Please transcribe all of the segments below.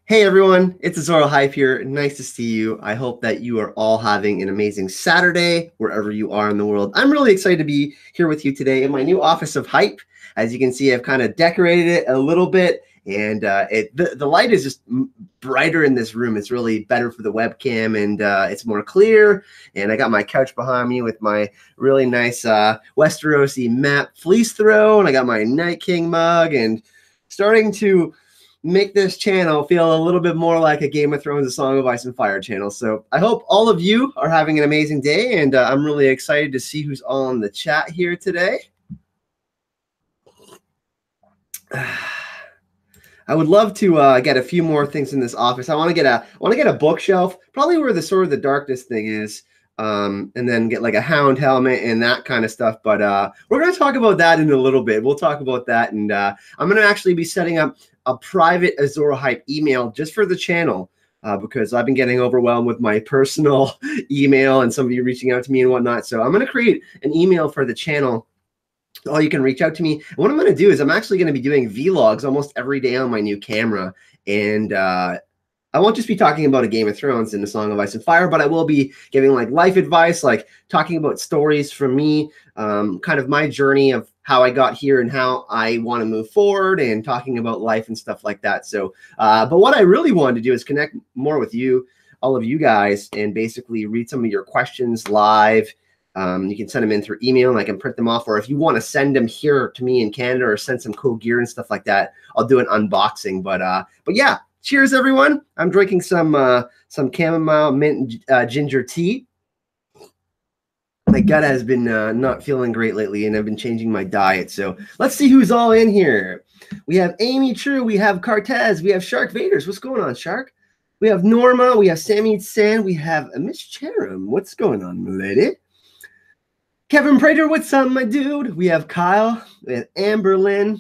Hey everyone, it's Azoro Hype here. Nice to see you. I hope that you are all having an amazing Saturday wherever you are in the world. I'm really excited to be here with you today in my new office of Hype. As you can see, I've kind of decorated it a little bit, and the light is just brighter in this room. It's really better for the webcam, and it's more clear. And I got my couch behind me with my really nice Westerosi map fleece throw, and I got my Night King mug, and starting to make this channel feel a little bit more like a Game of Thrones, A Song of Ice and Fire channel. So I hope all of you are having an amazing day, and I'm really excited to see who's all in the chat here today. I would love to get a few more things in this office. I want to get a bookshelf, probably where the Sword of the Darkness thing is, and then get like a Hound helmet and that kind of stuff. But we're going to talk about that in a little bit. We'll talk about that, and I'm going to actually be setting up a private Azoro Hype email just for the channel because I've been getting overwhelmed with my personal email and some of you reaching out to me and whatnot. So I'm going to create an email for the channel. Oh, you can reach out to me. And what I'm going to do is I'm actually going to be doing vlogs almost every day on my new camera. And I won't just be talking about a Game of Thrones and A Song of Ice and Fire, but I will be giving like life advice, like talking about stories from me, kind of my journey of how I got here and how I want to move forward, and talking about life and stuff like that. So, but what I really wanted to do is connect more with you, all of you guys, and basically read some of your questions live. You can send them in through email and I can print them off. Or if you want to send them here to me in Canada or send some cool gear and stuff like that, I'll do an unboxing. But yeah, cheers everyone. I'm drinking some chamomile mint ginger tea. My gut has been not feeling great lately, and I've been changing my diet. So let's see who's all in here. We have Amy True, we have Cartez, we have Shark Vaders. What's going on, Shark? We have Norma, we have Sammy Sand, we have Miss Cherim. What's going on, lady? Kevin Prater, what's up, my dude? We have Kyle, we have Amberlyn.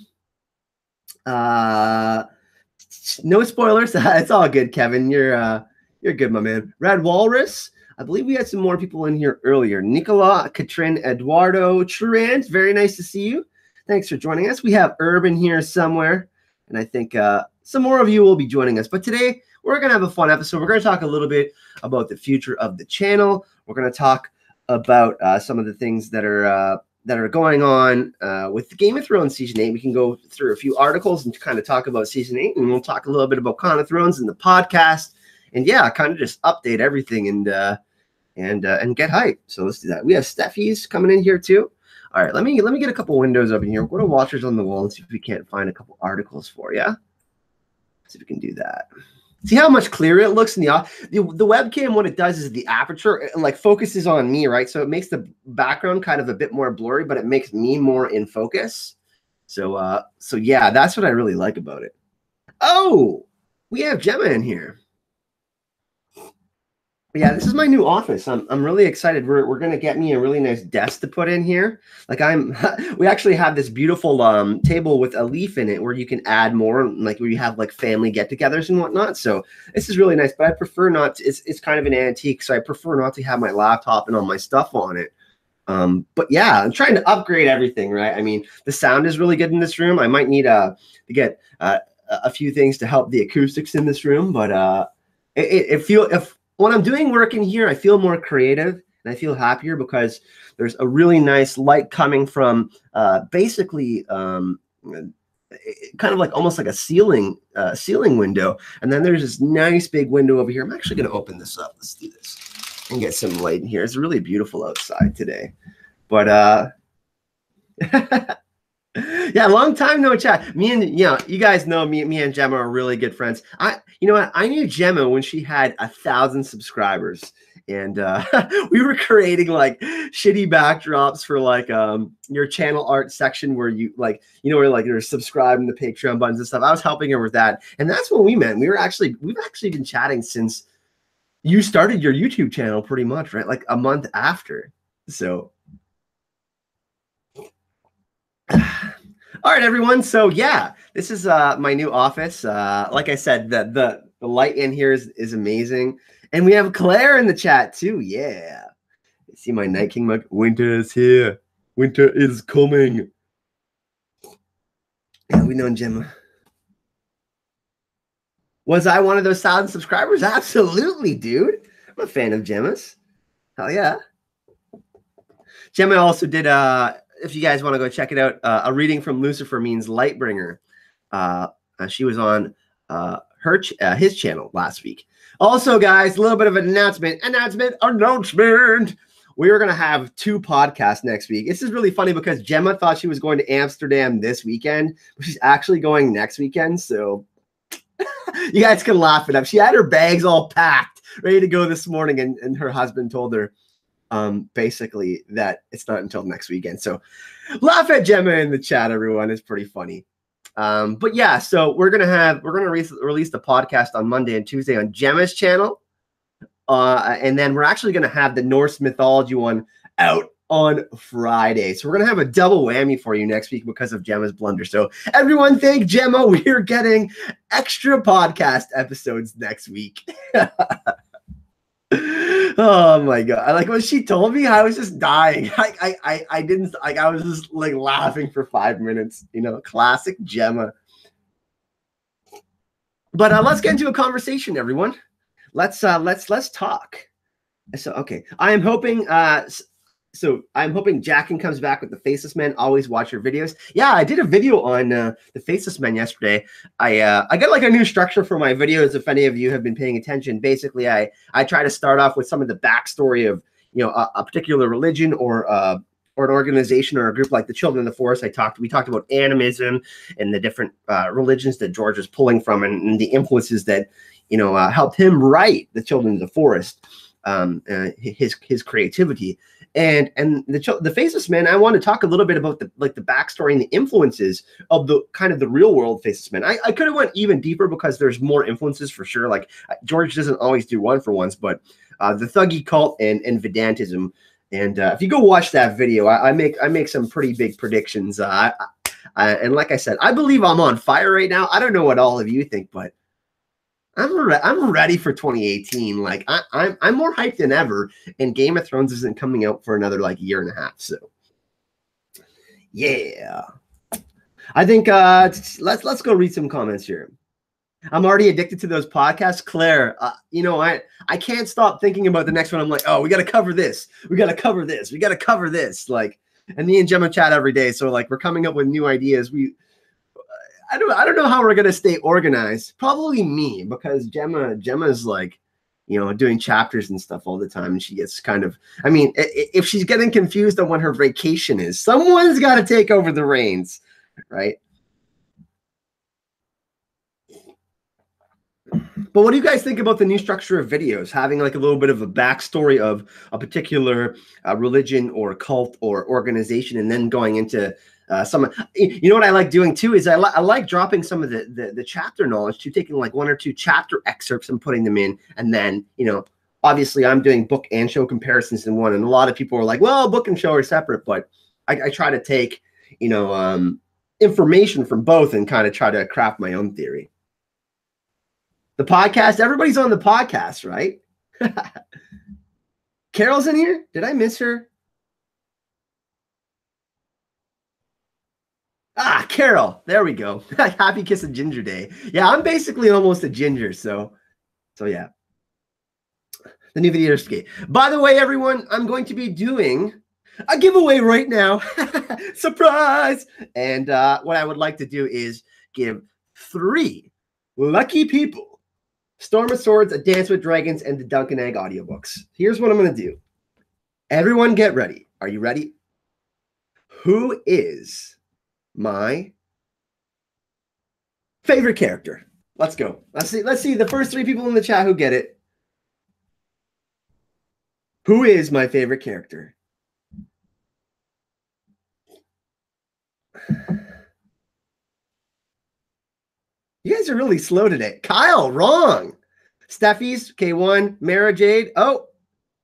No spoilers. It's all good, Kevin. You're good, my man. Red Walrus. I believe we had some more people in here earlier. Nicola, Katrin, Eduardo, Trent. Very nice to see you. Thanks for joining us. We have Urban here somewhere, and I think some more of you will be joining us. But today we're going to have a fun episode. We're going to talk a little bit about the future of the channel. We're going to talk about some of the things that are going on with the Game of Thrones Season 8. We can go through a few articles and kind of talk about Season 8, and we'll talk a little bit about Con of Thrones and the podcast. And yeah, kind of just update everything and get hype. So let's do that. We have Steffi's coming in here too. All right, let me get a couple windows up in here. Go to Watchers on the Wall and see if we can't find a couple articles for you. See if we can do that. See how much clearer it looks in the webcam. What it does is the aperture like focuses on me, right? So it makes the background kind of a bit more blurry, but it makes me more in focus. So yeah, that's what I really like about it. Oh, we have Gemma in here. Yeah, this is my new office. I'm really excited. We're gonna get me a really nice desk to put in here. Like we actually have this beautiful table with a leaf in it where you can add more, like where you have like family get-togethers and whatnot. So this is really nice. But I prefer not to, it's kind of an antique, so I prefer not to have my laptop and all my stuff on it. But yeah, I'm trying to upgrade everything, right? I mean, the sound is really good in this room. I might need to get a few things to help the acoustics in this room, but when I'm doing work in here, I feel more creative and I feel happier because there's a really nice light coming from basically kind of like almost like a ceiling window. And then there's this nice big window over here. I'm actually going to open this up. Let's do this and get some light in here. It's really beautiful outside today. But yeah, long time no chat. Me and you guys know me and Gemma are really good friends. You know what? I knew Gemma when she had 1,000 subscribers, and we were creating like shitty backdrops for like your channel art section where you like where like you're subscribing the Patreon buttons and stuff. I was helping her with that, and that's when we met. We've actually been chatting since you started your YouTube channel, pretty much, right? Like a month after. So. All right, everyone. So yeah, this is my new office. Like I said, the light in here is amazing, and we have Claire in the chat too. Yeah, see my Night King mug. Winter is here. Winter is coming. Yeah, we know Gemma. Was I one of those 1,000 subscribers? Absolutely, dude. I'm a fan of Gemma's. Hell yeah. Gemma also did, if you guys want to go check it out, a reading from Lucifer Means Lightbringer. She was on his channel last week. Also, guys, a little bit of an announcement. We are going to have 2 podcasts next week. This is really funny because Gemma thought she was going to Amsterdam this weekend, but she's actually going next weekend. So you guys can laugh it up. She had her bags all packed, ready to go this morning, and her husband told her basically that it's not until next weekend. So laugh at Gemma in the chat, everyone. It's pretty funny. But yeah, so we're gonna release the podcast on Monday and Tuesday on Gemma's channel. And then we're actually gonna have the Norse mythology one out on Friday. So we're gonna have a double whammy for you next week because of Gemma's blunder. So everyone thank Gemma. We're getting extra podcast episodes next week. Oh my god! Like when she told me, I was just dying. I didn't like. I was just like laughing for 5 minutes. You know, classic Gemma. But let's get into a conversation, everyone. Let's talk. So okay, I am hoping. So I'm hoping Jackin comes back with the Faceless Men. Always watch your videos. Yeah, I did a video on the Faceless Men yesterday. I got like a new structure for my videos. If any of you have been paying attention, basically I try to start off with some of the backstory of a particular religion or an organization or a group like the Children of the Forest. We talked about animism and the different religions that George is pulling from and the influences that helped him write the Children of the Forest. His creativity and the Faceless Men. I want to talk a little bit about the backstory and the influences of the kind of the real world Faceless Men. I could have went even deeper because there's more influences for sure. Like George doesn't always do one for ones, but the Thuggee cult and Vedantism. And if you go watch that video, I make some pretty big predictions. And like I said, I believe I'm on fire right now. I don't know what all of you think, but I'm ready for 2018. Like I'm more hyped than ever, and Game of Thrones isn't coming out for another like year and a half. So yeah, I think let's go read some comments here. I'm already addicted to those podcasts, Claire. I can't stop thinking about the next one. I'm like, oh, we got to cover this. We got to cover this. We got to cover this. Like, and me and Gemma chat every day, so like we're coming up with new ideas. I don't know how we're gonna stay organized. Probably me, because Gemma's like, doing chapters and stuff all the time, and she gets kind of. I mean, if she's getting confused on when her vacation is, someone's got to take over the reins, right? But what do you guys think about the new structure of videos, having like a little bit of a backstory of a particular religion or cult or organization, and then going into some? What I like doing too is I like dropping some of the chapter knowledge to taking like 1 or 2 chapter excerpts and putting them in, and then obviously I'm doing book and show comparisons in one, and a lot of people are like, well, book and show are separate, but I try to take information from both and kind of try to craft my own theory. The podcast, everybody's on the podcast, right? Carol's in here. Did I miss her? Ah, Carol. There we go. Happy Kiss of Ginger Day. Yeah, I'm basically almost a ginger, so yeah. The new video skate. By the way, everyone, I'm going to be doing a giveaway right now. Surprise! And what I would like to do is give 3 lucky people Storm of Swords, A Dance with Dragons, and the Dunk and Egg audiobooks. Here's what I'm going to do. Everyone get ready. Are you ready? Who is my favorite character? Let's go. Let's see the first 3 people in the chat who get it. Who is my favorite character? You guys are really slow today. Kyle, wrong. Steffi's, K1, Mara Jade. Oh,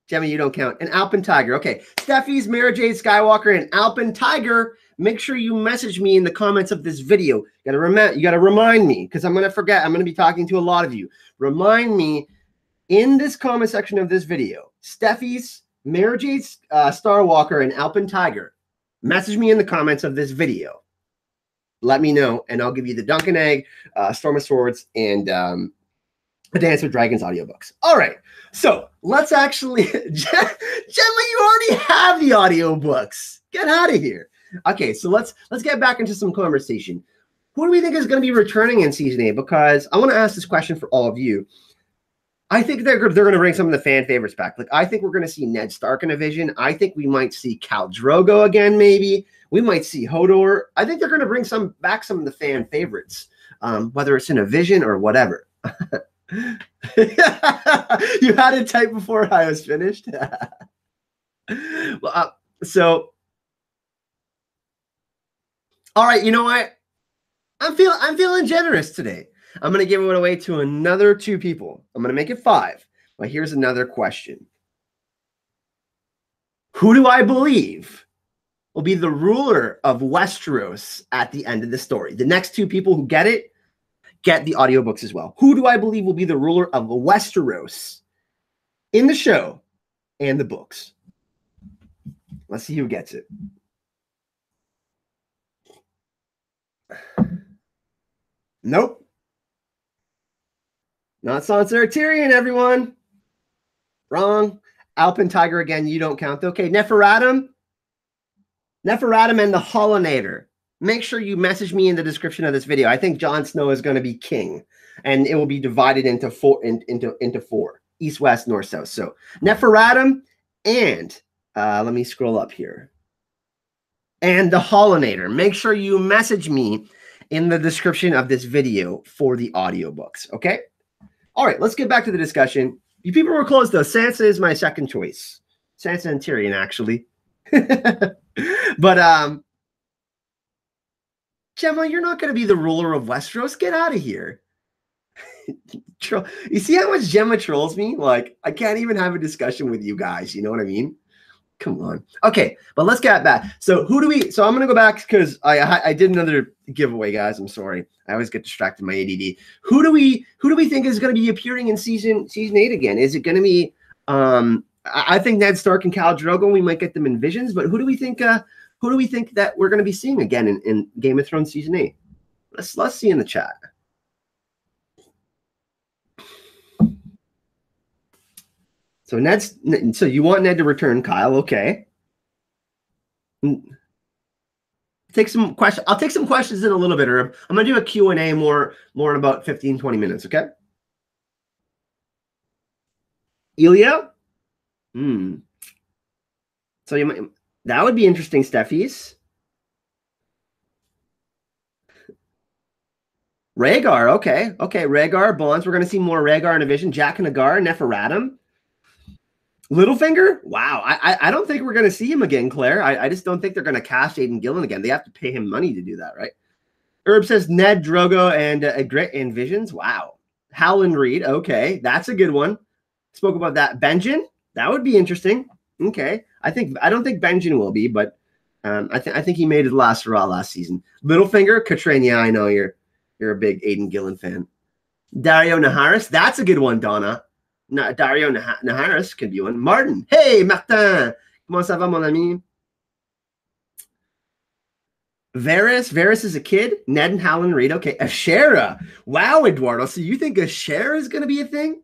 Gemma, you don't count. And Alpine Tiger. Okay, Steffi's, Mara Jade, Skywalker, and Alpine Tiger. Make sure you message me in the comments of this video. You gotta remind me, because I'm gonna forget. I'm gonna be talking to a lot of you. Remind me in this comment section of this video. Steffi's, Mara Jade, Starwalker, and Alpine Tiger. Message me in the comments of this video. Let me know, and I'll give you the Dunk and Egg, Storm of Swords, and A Dance with Dragons audiobooks. All right, so let's actually, Gemma, you already have the audiobooks. Get out of here. Okay, so let's get back into some conversation. Who do we think is going to be returning in season 8? Because I want to ask this question for all of you. I think they're going to bring some of the fan favorites back. Like, I think we're going to see Ned Stark in a vision. I think we might see Khal Drogo again, maybe. We might see Hodor. I think they're going to bring back some of the fan favorites, whether it's in a vision or whatever. You had it type before I was finished. Well, so, all right, you know what? I'm feeling generous today. I'm going to give it away to another 2 people. I'm going to make it 5. But here's another question. Who do I believe will be the ruler of Westeros at the end of the story? The next 2 people who get it, get the audiobooks as well. Who do I believe will be the ruler of Westeros in the show and the books? Let's see who gets it. Nope. Not Sansa or Tyrion, everyone. Wrong. Alpine Tiger again, you don't count. Okay, Neferatim and the Hollinator. Make sure you message me in the description of this video. I think Jon Snow is going to be king, and it will be divided into 4, into 4, east, west, north, south. So Neferatim and let me scroll up here. And the Hollinator. Make sure you message me in the description of this video for the audiobooks, okay? All right, let's get back to the discussion. You people were close, though. Sansa is my second choice. Sansa and Tyrion, actually. But, Gemma, you're not going to be the ruler of Westeros. Get out of here. You see how much Gemma trolls me? Like, I can't even have a discussion with you guys. You know what I mean? Come on. Okay, but let's get back. So who do we? So I'm gonna go back because I did another giveaway, guys. I'm sorry. I always get distracted by my ADD. Who do we think is going to be appearing in season 8 again? Is it going to be? I think Ned Stark and Khal Drogo. We might get them in visions, but who do we think? Who do we think that we're going to be seeing again in Game of Thrones season 8? Let's see in the chat. So you want Ned to return, Kyle? Okay. Take some questions. I'll take some questions in a little bit, Herb. I'm gonna do a Q&A more in about 15-20 minutes. Okay. Ilya. So you might, that would be interesting, Steffies. Rhaegar. Okay. Rhaegar, Bonds. We're gonna see more Rhaegar in a vision. Jack and Agar, Neferatim. Littlefinger? Wow. I don't think we're going to see him again, Claire. I just don't think they're going to cast Aiden Gillen again. They have to pay him money to do that, right? Herb says Ned, Drogo, and Grit and Visions. Wow. Howland Reed. Okay. That's a good one. Spoke about that. Benjen? That would be interesting. Okay. I don't think Benjen will be, but I think he made it last raw last season. Littlefinger, Katrine. Yeah, I know you're a big Aiden Gillen fan. Dario Naharis. That's a good one, Donna. Dario Naharis could be one. Martin. Hey, Martin. Comment ça va, mon ami? Varys is a kid. Ned and Howland Reed. Okay. Ashera. Wow, Eduardo. So you think Ashera is going to be a thing?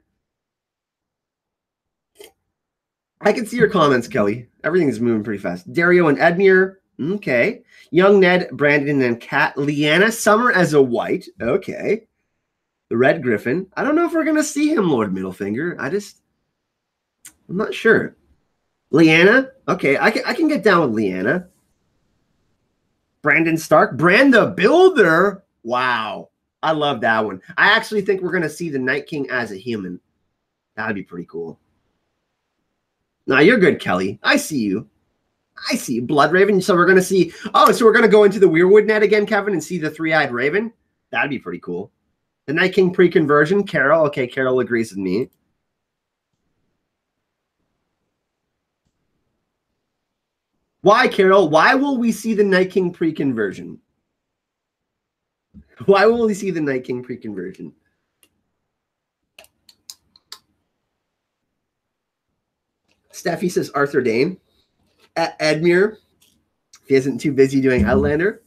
I can see your comments, Kelly. Everything's moving pretty fast. Dario and Edmure. Okay. Young Ned, Brandon, and Kat. Lyanna Summer as a white. Okay. The Red Griffin. I don't know if we're going to see him, Lord Middlefinger. I'm not sure. Lyanna. Okay, I can get down with Lyanna. Brandon Stark. Bran the Builder. Wow. I love that one. I actually think we're going to see the Night King as a human. That'd be pretty cool. Nah, you're good, Kelly. I see you. Blood Raven. So we're going to see... Oh, so we're going to go into the Weirwood net again, Kevin, and see the three-eyed Raven? That'd be pretty cool. The Night King pre-conversion, Carol. Okay, Carol agrees with me. Why, Carol? Why will we see the Night King pre-conversion? Why will we see the Night King pre-conversion? Steffi says Arthur Dane. Edmure, if he isn't too busy doing Outlander.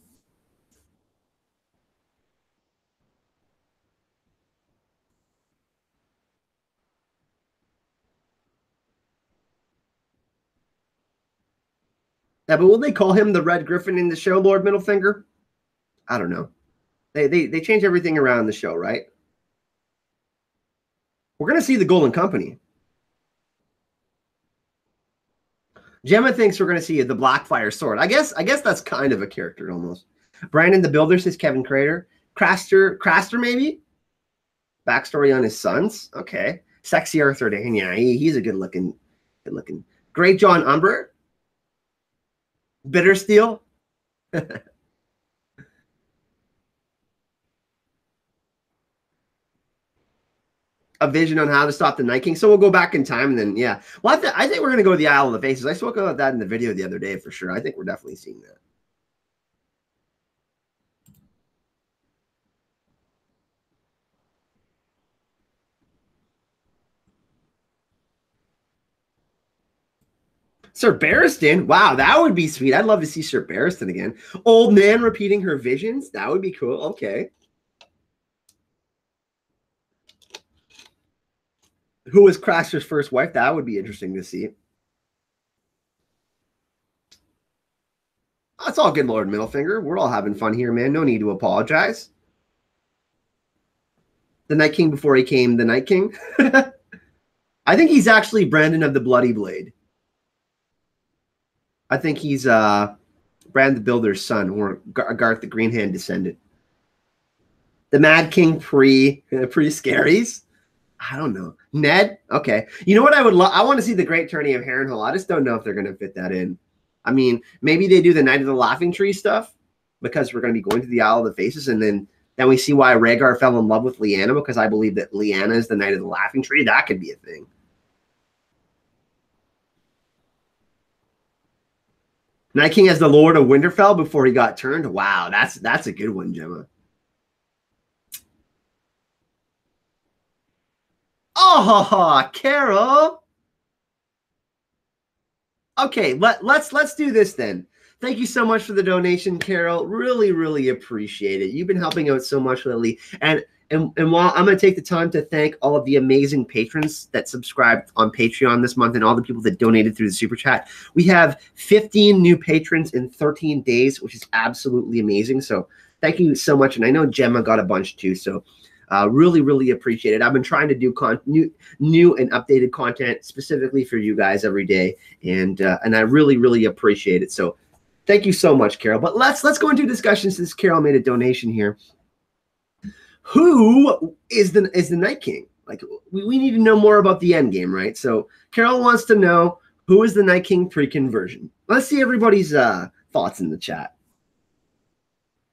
Yeah, but will they call him the Red Griffin in the show, Lord Middlefinger? I don't know. They change everything around in the show, right? We're gonna see the Golden Company. Gemma thinks we're gonna see the Blackfire sword. I guess that's kind of a character almost. Brandon the Builder says Kevin Crater. Craster maybe? Backstory on his sons. Okay. Sexy Arthur Dane. Yeah, he's a good looking. Great John Umber. Bittersteel. A vision on how to stop the Night King. So we'll go back in time and then, yeah. Well, I think we're going to go to the Isle of the Faces. I spoke about that in the video the other day for sure. I think we're definitely seeing that. Sir Barristan? Wow, that would be sweet. I'd love to see Sir Barristan again. Old man repeating her visions? That would be cool. Okay. Who was Craster's first wife? That would be interesting to see. That's all good, Lord Middlefinger. We're all having fun here, man. No need to apologize. The Night King before he came the Night King. I think he's actually Brandon of the Bloody Blade. I think he's Brand the Builder's son, or Garth the Greenhand descendant. The Mad King pre-scaries. I don't know. Ned? Okay. You know what I would love? I want to see the Great Tourney of Harrenhal. I just don't know if they're going to fit that in. I mean, maybe they do the Night of the Laughing Tree stuff because we're going to be going to the Isle of the Faces, and then we see why Rhaegar fell in love with Lyanna, because I believe that Lyanna is the Night of the Laughing Tree. That could be a thing. Night King as the Lord of Winterfell before he got turned. Wow, that's a good one, Gemma. Oh, Carol. Okay, let's do this then. Thank you so much for the donation, Carol. Really, really appreciate it. You've been helping out so much lately. And while I'm going to take the time to thank all of the amazing patrons that subscribed on Patreon this month and all the people that donated through the Super Chat, we have 15 new patrons in 13 days, which is absolutely amazing. So thank you so much. And I know Gemma got a bunch too. So really, really appreciate it. I've been trying to do new and updated content specifically for you guys every day. And I really, really appreciate it. So thank you so much, Carol. But let's go into discussion since Carol made a donation here. Who is the Night King? Like, we need to know more about the end game, right? So Carol wants to know who is the Night King pre-conversion. Let's see everybody's thoughts in the chat.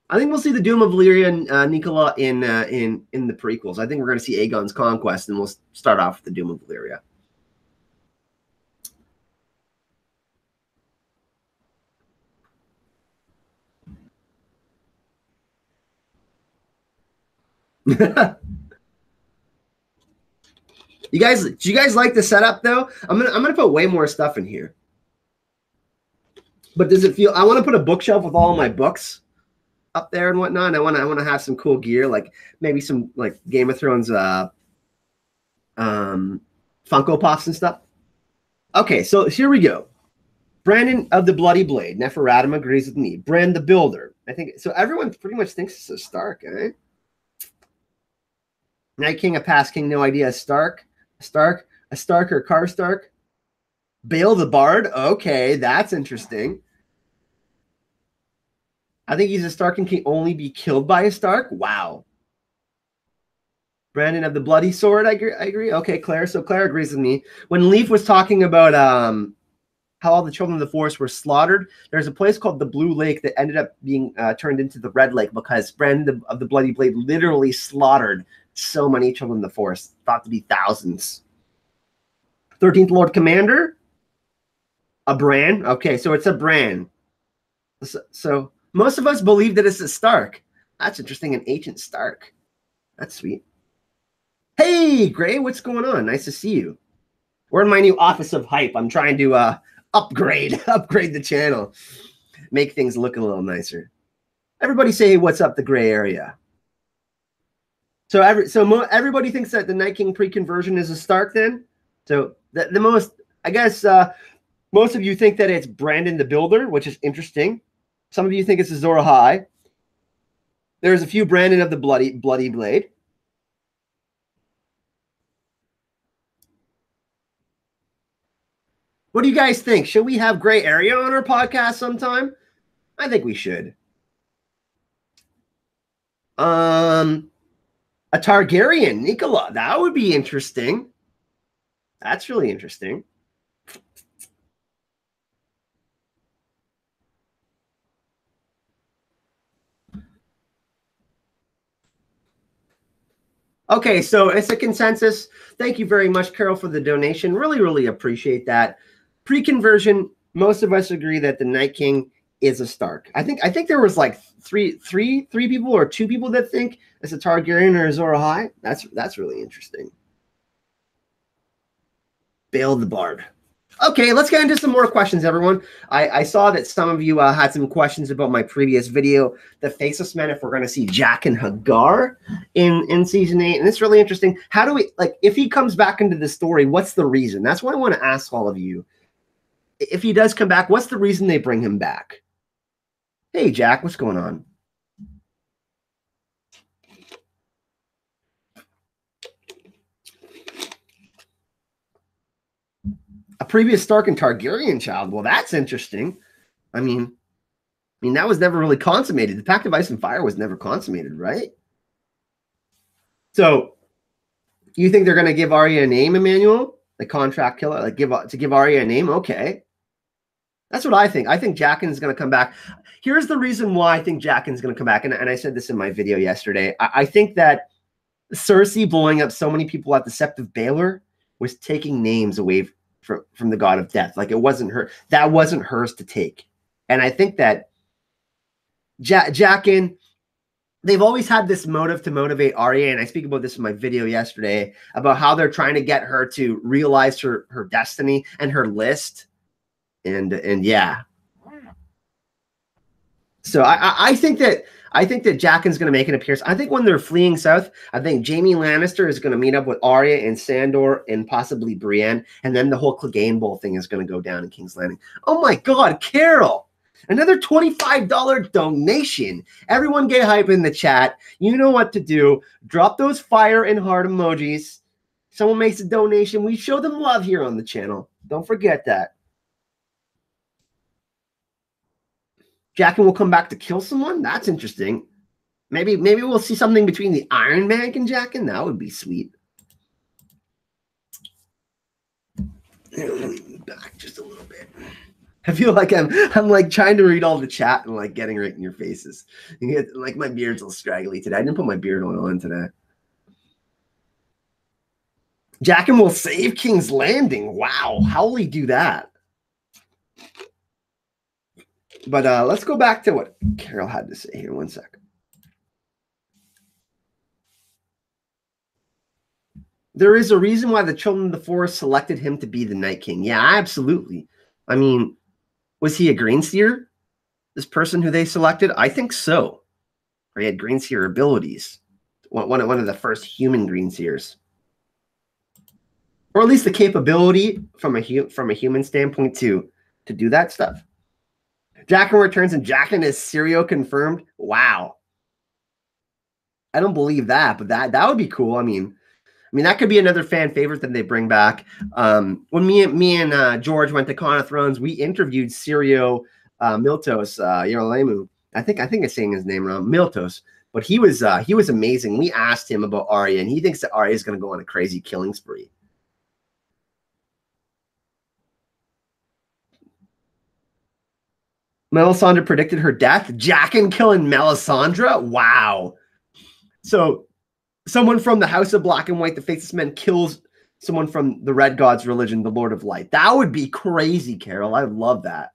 I think we'll see the Doom of Valyria and Nicola in the prequels. I think we're going to see Aegon's conquest, and we'll start off with the Doom of Valyria. Do you guys like the setup though? I'm gonna put way more stuff in here. But does it feel? I want to put a bookshelf with all my books up there and whatnot. I want to have some cool gear, like maybe some like Game of Thrones Funko Pops and stuff. Okay, so here we go. Brandon of the Bloody Blade. Neferatim agrees with me. Brand the Builder. I think so. Everyone pretty much thinks it's a Stark, eh? Night King, a past king, no idea. A Stark or Karstark. Bale the Bard. Okay, that's interesting. I think he's a Stark and can only be killed by a Stark. Wow. Brandon of the Bloody Sword. I agree. Okay, Claire. So Claire agrees with me. When Leaf was talking about how all the children of the Forest were slaughtered, there's a place called the Blue Lake that ended up being turned into the Red Lake because Brandon of the Bloody Blade literally slaughtered so many children of the Forest, thought to be thousands. 13th Lord Commander. A Bran. Okay, so it's a Bran. So most of us believe that it's a Stark. That's interesting. An ancient Stark. That's sweet. Hey, Gray, what's going on? Nice to see you. We're in my new office of hype. I'm trying to upgrade the channel, make things look a little nicer. Everybody say, hey, what's up, the Gray area? So everybody thinks that the Night King pre-conversion is a Stark then? So the most, I guess, Most of you think that it's Brandon the Builder, which is interesting. Some of you think it's Azor Ahai. There's a few Brandon of the Bloody Blade. What do you guys think? Should we have Gray Area on our podcast sometime? I think we should. A Targaryen, Nicola. That would be interesting. That's really interesting. Okay, so it's a consensus. Thank you very much, Carol, for the donation. Really, really appreciate that. Pre-conversion, most of us agree that the Night King is a Stark. I think there was like three people or two people that think it's a Targaryen or a Azor Ahai. That's really interesting. Bale the Bard. Okay, let's get into some more questions, everyone. I saw that some of you had some questions about my previous video, the Faceless Men, if we're going to see Jaqen H'ghar in season 8. And it's really interesting. How do we, like, if he comes back into the story, what's the reason? That's what I want to ask all of you. If he does come back, what's the reason they bring him back? Hey, Jack, what's going on? A previous Stark and Targaryen child. Well, that's interesting. I mean, that was never really consummated. The Pact of Ice and Fire was never consummated, right? So, you think they're going to give Arya a name, Emmanuel? The contract killer, like give Arya a name? Okay. That's what I think. I think Jaqen's going to come back. Here's the reason why I think Jaqen's going to come back. And I said this in my video yesterday. I think that Cersei blowing up so many people at the Sept of Baelor was taking names away from the God of Death. Like, it wasn't her. That wasn't hers to take. And I think that Jaqen, they've always had this motive to motivate Arya, and I speak about this in my video yesterday about how they're trying to get her to realize her destiny and her list. And yeah. So I think that Jaqen's going to make an appearance. I think when they're fleeing south, I think Jaime Lannister is going to meet up with Arya and Sandor and possibly Brienne, and then the whole Clegane Bowl thing is going to go down in King's Landing. Oh my God, Carol! Another $25 donation. Everyone get hype in the chat. You know what to do. Drop those fire and heart emojis. Someone makes a donation. We show them love here on the channel. Don't forget that. Jaqen will come back to kill someone? That's interesting. Maybe we'll see something between the Iron Man and Jaqen. That would be sweet. Back just a little bit. I feel like I'm like trying to read all the chat and like getting right in your faces. Like, my beard's all scraggly today. I didn't put my beard oil on today. Jaqen will save King's Landing. Wow. How will he do that? But let's go back to what Carol had to say here. One sec. There is a reason why the Children of the Forest selected him to be the Night King. Yeah, absolutely. I mean, was he a Greenseer? This person who they selected? I think so. Or he had Greenseer abilities. One of the first human Greenseers. Or at least the capability from a human standpoint to do that stuff. Jaqen returns and Jaqen is Syrio confirmed. Wow. I don't believe that, but that would be cool. I mean, that could be another fan favorite that they bring back. When me and George went to Con of Thrones, we interviewed Syrio Miltos Yerolemu. I think I'm saying his name wrong, Miltos. But he was amazing. We asked him about Arya, and he thinks that Arya is going to go on a crazy killing spree. Melisandre predicted her death. Jaqen killing Melisandre? Wow. So someone from the House of Black and White, the Faceless Men, kills someone from the Red God's religion, the Lord of Light. That would be crazy, Carol. I would love that.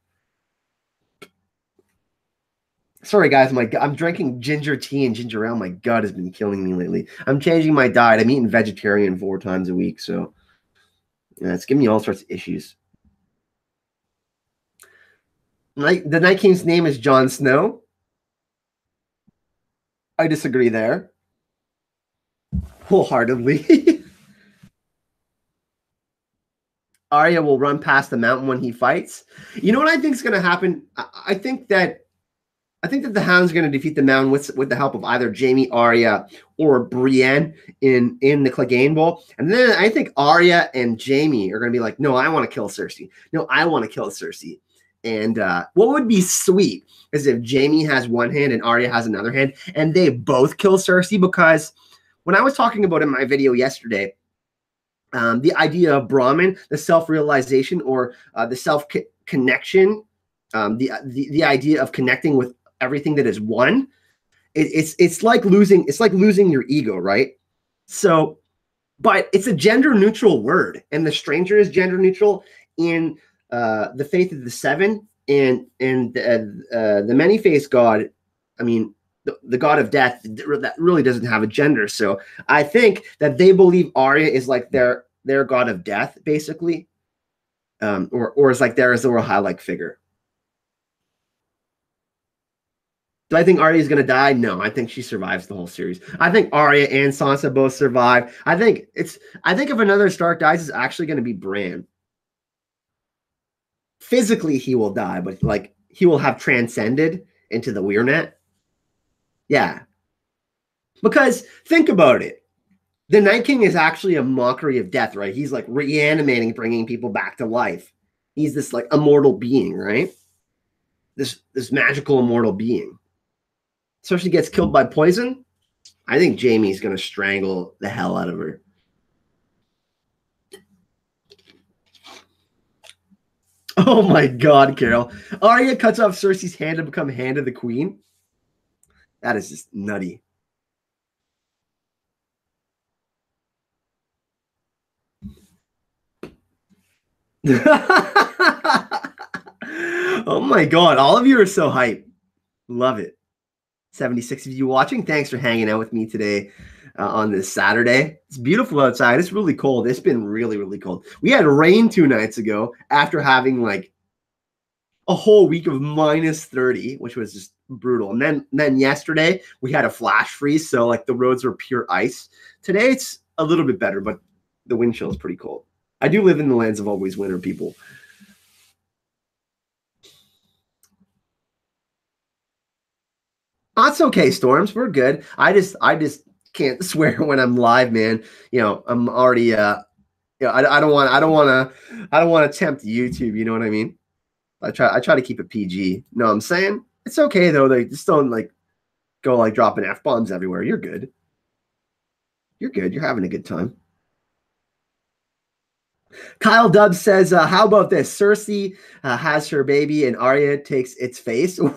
Sorry, guys. I'm drinking ginger tea and ginger ale. My gut has been killing me lately. I'm changing my diet. I'm eating vegetarian 4 times a week. So yeah, it's giving me all sorts of issues. The Night King's name is Jon Snow. I disagree there. Wholeheartedly. Arya will run past the mountain when he fights. You know what I think is going to happen? I think that the Hound's going to defeat the mountain with the help of either Jaime, Arya, or Brienne in the Clegane Bowl. And then I think Arya and Jaime are going to be like, no, I want to kill Cersei. No, I want to kill Cersei. And what would be sweet is if Jaime has one hand and Arya has another hand, and they both kill Cersei. Because when I was talking about in my video yesterday, the idea of Brahmin, the self-realization or the self-connection, the idea of connecting with everything that is one, it's like losing your ego, right? So, but it's a gender neutral word, and the stranger is gender neutral in the Faith of the Seven, and the many-faced God. I mean, the god of death, that really doesn't have a gender. So I think that they believe Arya is like their god of death, basically, or is like their Azor Ahai-like figure. Do I think Arya is going to die? No, I think she survives the whole series. I think Arya and Sansa both survive. I think if another Stark dies, it's actually going to be Bran. Physically, he will die, but like he will have transcended into the Weirnet. Yeah. Because think about it. The Night King is actually a mockery of death, right? He's like reanimating, bringing people back to life. He's this like immortal being, right? This magical immortal being. So she gets killed by poison. I think Jaime's going to strangle the hell out of her. Oh my God, Carol. Arya cuts off Cersei's hand to become Hand of the Queen. That is just nutty. Oh my God. All of you are so hype. Love it. 76 of you watching. Thanks for hanging out with me today on this Saturday. It's beautiful outside. It's really cold. It's been really, really cold. We had rain 2 nights ago after having like a whole week of minus 30, which was just brutal. And then yesterday we had a flash freeze. So like the roads were pure ice. Today it's a little bit better, but the wind chill is pretty cold. I do live in the lands of always winter, people. That's okay, Storms. We're good. I just can't swear when I'm live, man. You know, I'm already I don't want to tempt YouTube, you know what I mean? I try to keep it PG. No, I'm saying? It's okay though. They just don't like go like dropping F-bombs everywhere. You're good. You're good. You're having a good time. Kyle Dubbs says, how about this? Cersei has her baby and Arya takes its face. What?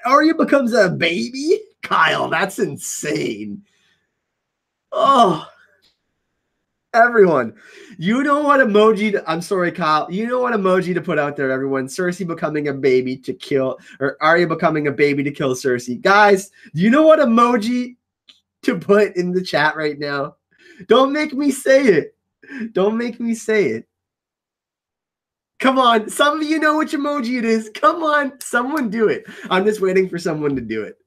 Arya becomes a baby? Kyle, that's insane. Oh, everyone, you know what emoji I'm sorry, Kyle. You know what emoji to put out there, everyone. Cersei becoming a baby to kill, or Arya becoming a baby to kill Cersei. Guys, do you know what emoji to put in the chat right now? Don't make me say it. Don't make me say it. Come on. Some of you know which emoji it is. Come on. Someone do it. I'm just waiting for someone to do it.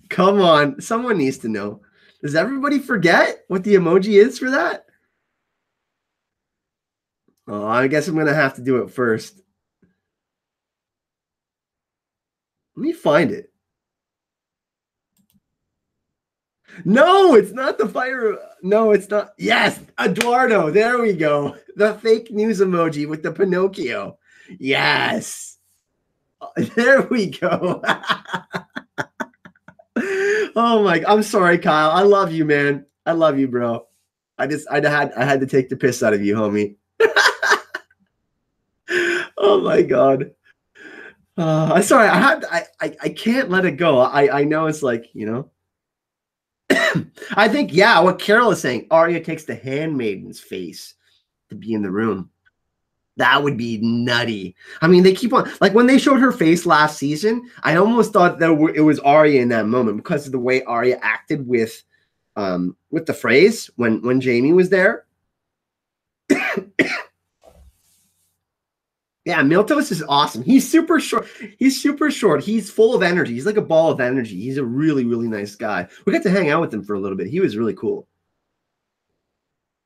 Come on. Someone needs to know. Does everybody forget what the emoji is for that? Oh, I guess I'm going to have to do it first. Let me find it. No, it's not the fire. No, it's not. Yes, Eduardo. There we go. The fake news emoji with the Pinocchio. Yes. There we go. Oh my, I'm sorry, Kyle. I love you, man. I love you, bro. I had to take the piss out of you, homie. Oh my God. I'm sorry. I can't let it go. I know it's like, you know. I think, yeah, what Carol is saying, Arya takes the handmaiden's face to be in the room. That would be nutty. I mean, they keep on, like when they showed her face last season, I almost thought that it was Arya in that moment because of the way Arya acted with the phrase when Jaime was there. Yeah, Miltos is awesome. He's super short. He's super short. He's full of energy. He's like a ball of energy. He's a really, really nice guy. We got to hang out with him for a little bit. He was really cool.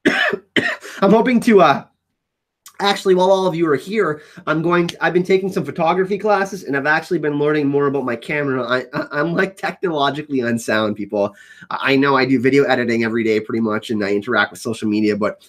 I'm hoping to actually, while all of you are here, I've been taking some photography classes, and I've actually been learning more about my camera. I'm like technologically unsound, people. I know I do video editing every day pretty much, and I interact with social media, but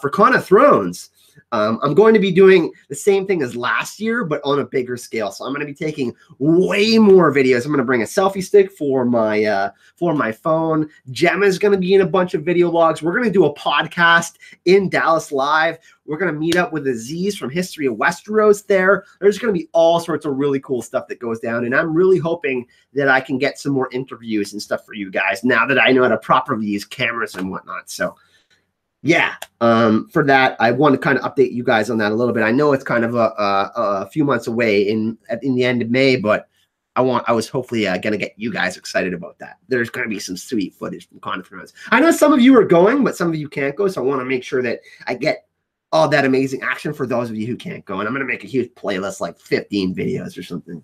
for Con of Thrones, I'm going to be doing the same thing as last year, but on a bigger scale. So I'm going to be taking way more videos. I'm going to bring a selfie stick for my phone. Gemma's going to be in a bunch of video logs. We're going to do a podcast in Dallas live. We're going to meet up with Aziz from History of Westeros there. There's going to be all sorts of really cool stuff that goes down. And I'm really hoping that I can get some more interviews and stuff for you guys now that I know how to properly use cameras and whatnot. So yeah, for that, I want to kind of update you guys on that a little bit. I know it's kind of a few months away in the end of May, but I was hopefully going to get you guys excited about that. There's going to be some sweet footage from Con of Thrones. I know some of you are going, but some of you can't go. So I want to make sure that I get all that amazing action for those of you who can't go. And I'm going to make a huge playlist, like 15 videos or something.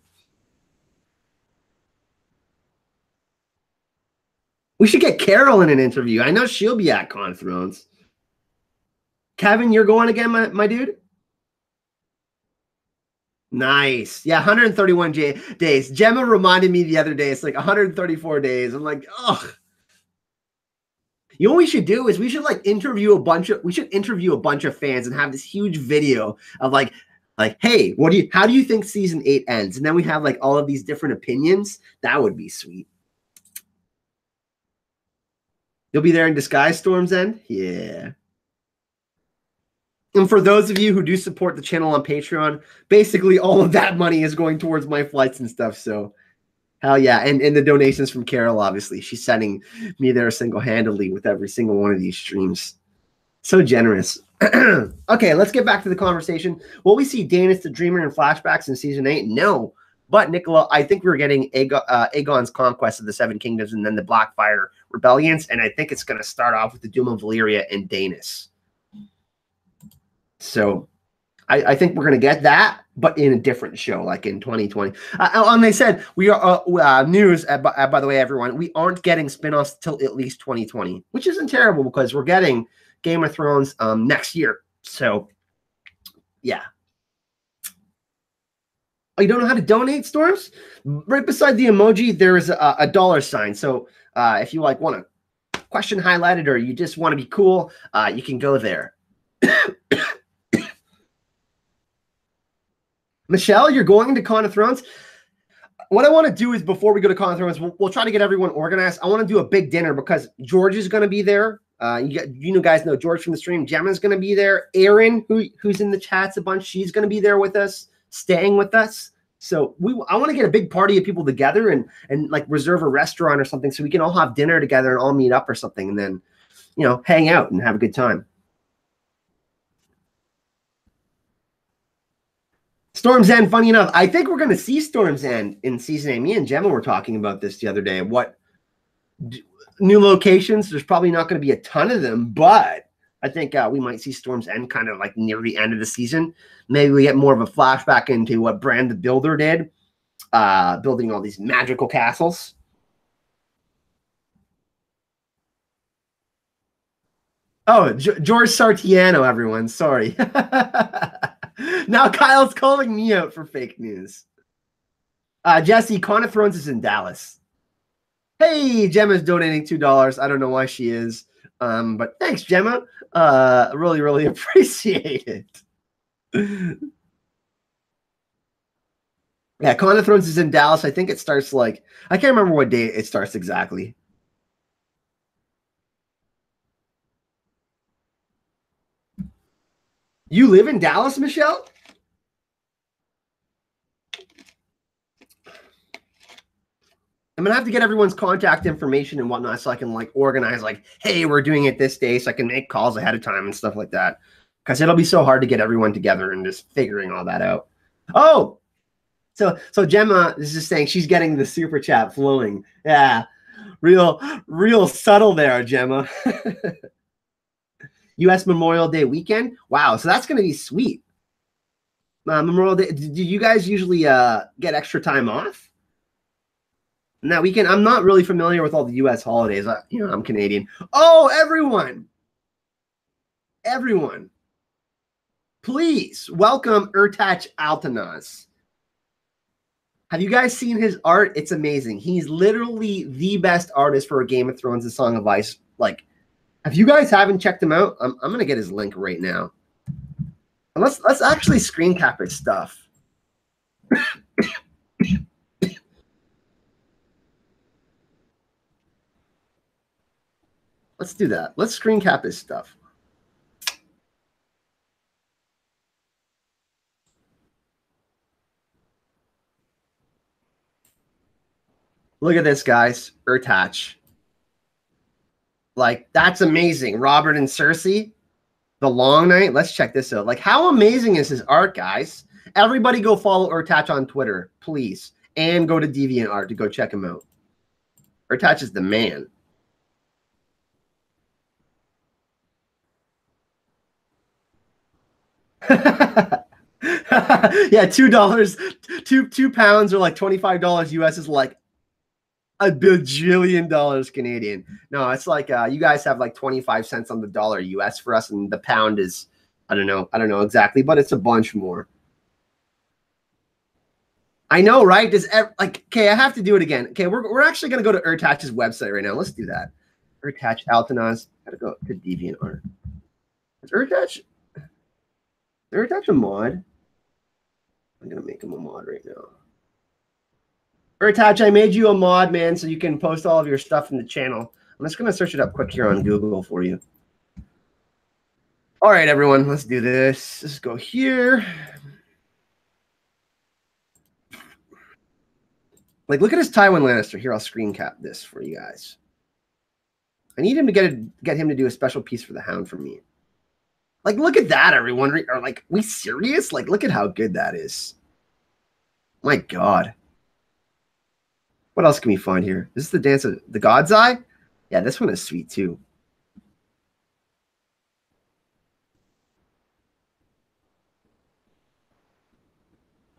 We should get Carol in an interview. I know she'll be at Con of Thrones. Kevin, you're going again, my dude? Nice. Yeah, 131 days. Gemma reminded me the other day, it's like 134 days. I'm like, ugh. You know what we should do is we should interview a bunch of fans and have this huge video of like, hey, how do you think season 8 ends? And then we have like all of these different opinions. That would be sweet. You'll be there in disguise, Storm's End? Yeah. And for those of you who do support the channel on Patreon, basically all of that money is going towards my flights and stuff. So hell yeah. And the donations from Carol, obviously. She's sending me there single-handedly with every single one of these streams. So generous. Okay, let's get back to the conversation. Will we see Daenerys the Dreamer in flashbacks in season 8? No. But Nicola, I think we're getting Aegon's conquest of the Seven Kingdoms and then the Blackfire rebellions. And I think it's going to start off with the Doom of Valyria and Daenerys. So I think we're going to get that, but in a different show, like in 2020. And they said we are news, by the way, everyone, we aren't getting spinoffs till at least 2020, which isn't terrible because we're getting Game of Thrones next year. So yeah. Oh, you don't know how to donate, Storms? Right beside the emoji, there is a dollar sign. So if you want a question highlighted or you just want to be cool, you can go there. Michelle, you're going to Con of Thrones? What I want to do is before we go to Con of Thrones, we'll try to get everyone organized. I want to do a big dinner because George is going to be there. You guys know George from the stream. Gemma's going to be there. Erin, who's in the chats a bunch, she's going to be there with us, staying with us. So I want to get a big party of people together and like reserve a restaurant or something so we can all have dinner together and all meet up or something and then, hang out and have a good time. Storm's End, funny enough, I think we're going to see Storm's End in season 8. Me and Gemma were talking about this the other day. What new locations? There's probably not going to be a ton of them, but I think we might see Storm's End kind of like near the end of the season. Maybe we get more of a flashback into what Bran the Builder did, building all these magical castles. Oh, George Sartiano, everyone. Sorry. Now Kyle's calling me out for fake news. Jesse, Con of Thrones is in Dallas. Hey, Gemma's donating $2. I don't know why she is. But thanks, Gemma. Really, really appreciate it. Yeah, Con of Thrones is in Dallas. I think it starts I can't remember what day it starts exactly. You live in Dallas, Michelle? I'm gonna have to get everyone's contact information and whatnot so I can organize hey, we're doing it this day so I can make calls ahead of time and stuff like that. Because it'll be so hard to get everyone together and just figuring all that out. Oh, so Gemma is just saying she's getting the super chat flowing. Yeah, real subtle there, Gemma. U.S. Memorial Day weekend. Wow, so that's gonna be sweet. Memorial Day. Do you guys usually get extra time off? Now weekend. I'm not really familiar with all the U.S. holidays. I'm Canadian. Oh, everyone, please welcome Urtach Altanaz. Have you guys seen his art? It's amazing. He's literally the best artist for a Game of Thrones: A Song of Ice. Like, if you guys haven't checked him out, I'm gonna get his link right now. And let's actually screen cap his stuff. Let's do that. Let's screen cap his stuff. Look at this, guys. Urtach. Like, that's amazing. Robert and Cersei, The Long Night. Let's check this out. Like, how amazing is his art, guys? Everybody go follow Urtach on Twitter, please. And go to DeviantArt to go check him out. Urtach is the man. Yeah, $2, two pounds, or like $25 US is like a bajillion dollars Canadian. No, it's like you guys have like 25 cents on the dollar US for us, and the pound is I don't know exactly, but it's a bunch more. I know, right? Okay? I have to do it again. Okay, we're actually gonna go to Urtach's website right now. Let's do that. Urtach Altanaz. Gotta go to DeviantArt. Is Urtach a mod? I'm gonna make him a mod right now. Urtach, I made you a mod, man, so you can post all of your stuff in the channel. I'm just gonna search it up quick here on Google for you. All right, everyone, let's do this. Let's go here. Like, look at his Tywin Lannister. Here, I'll screen cap this for you guys. I need him to get him to do a special piece for the Hound for me. Like, look at that, everyone. Are like, we serious? Like, look at how good that is. My God. What else can we find here? Is this the Dance of the God's Eye? Yeah, this one is sweet too.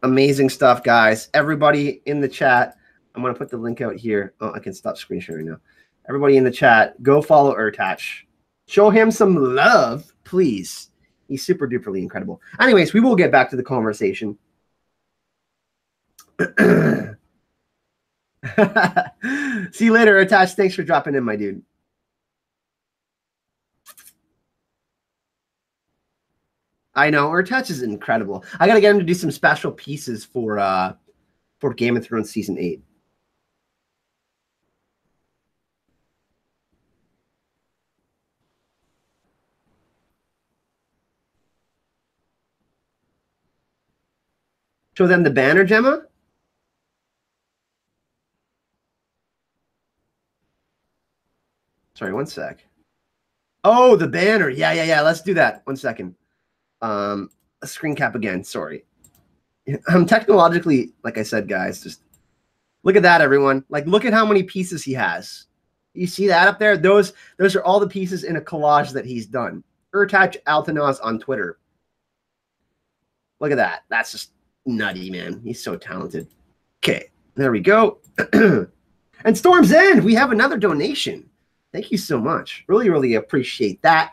Amazing stuff, guys. Everybody in the chat. I'm going to put the link out here. Oh, I can stop screen sharing now. Everybody in the chat, go follow Urtach. Show him some love, please. He's super duperly incredible. Anyways, we will get back to the conversation. See you later, Urtach. Thanks for dropping in, my dude. I know, Urtach is incredible. I gotta get him to do some special pieces for Game of Thrones season 8. Show them the banner, Gemma. Sorry, one sec. Oh, the banner. Yeah. Let's do that. 1 second. A screen cap again. Sorry. I'm technologically, like I said, guys, just look at that, everyone. Like, look at how many pieces he has. You see that up there? Those are all the pieces in a collage that he's done. Urtach Altanaz on Twitter. Look at that. That's just nutty, man. He's so talented. Okay, there we go. And Storm's End, we have another donation. Thank you so much. Really, really appreciate that.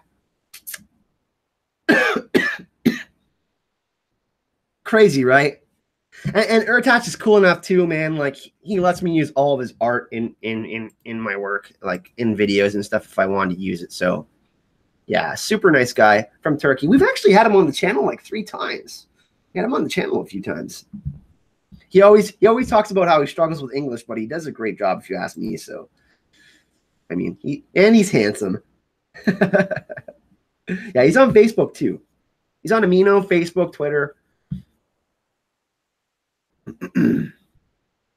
Crazy, right? And Urtach is cool enough too, man. Like, he lets me use all of his art in my work, like in videos and stuff if I wanted to use it. So yeah, super nice guy from Turkey. We've actually had him on the channel like 3 times. We had him on the channel a few times. He always talks about how he struggles with English, but he does a great job if you ask me. So I mean, he's handsome. Yeah, he's on Facebook too. He's on Amino, Facebook, Twitter.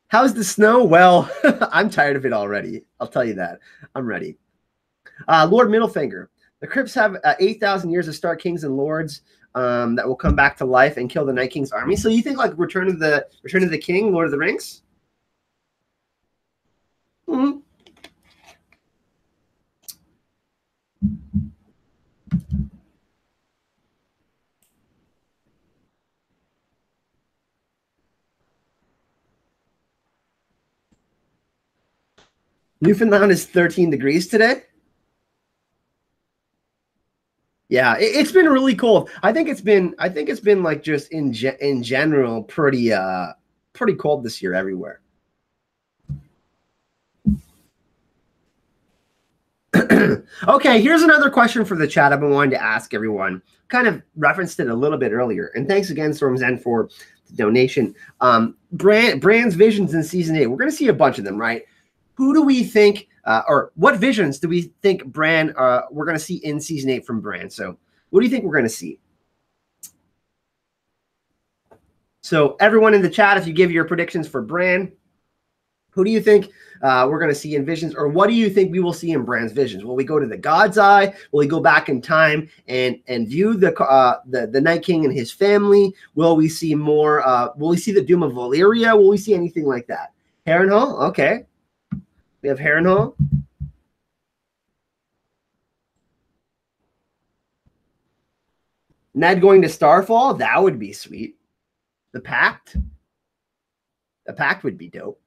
How's the snow? Well, I'm tired of it already. I'll tell you that. I'm ready. Lord Middlefinger. The Crypts have 8,000 years of Stark Kings and Lords that will come back to life and kill the Night King's army. So you think like Return of the King, Lord of the Rings? Mm-hmm. Newfoundland is 13 degrees today. Yeah, it's been really cold. I think it's been like just in general pretty cold this year everywhere. Okay, here's another question for the chat I've been wanting to ask everyone. Kind of referenced it a little bit earlier. And thanks again, Storm Zen, for the donation. Bran's visions in season 8. We're going to see a bunch of them, right? Who do we think, or what visions do we think Bran, we're going to see in season 8 from Bran? So what do you think we're going to see? So everyone in the chat, if you give your predictions for Bran, who do you think we're going to see in visions, or what do you think we will see in Bran's visions? Will we go to the God's Eye? Will we go back in time and view the Night King and his family? Will we see more? Will we see the Doom of Valyria? Will we see anything like that? Harrenhal, okay. We have Harrenhal. Ned going to Starfall, that would be sweet. The Pact would be dope.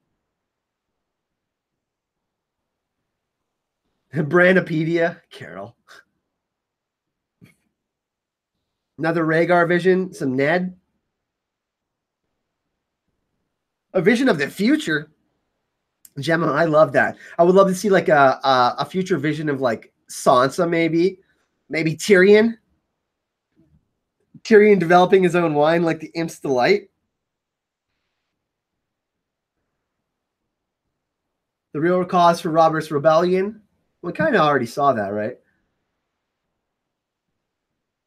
Brandopedia, Carol. Another Rhaegar vision, some Ned. A vision of the future. Gemma, I love that. I would love to see like a future vision of like Sansa, maybe Tyrion. Tyrion developing his own wine like the Imp's Delight. The real cause for Robert's rebellion. We kind of already saw that, right?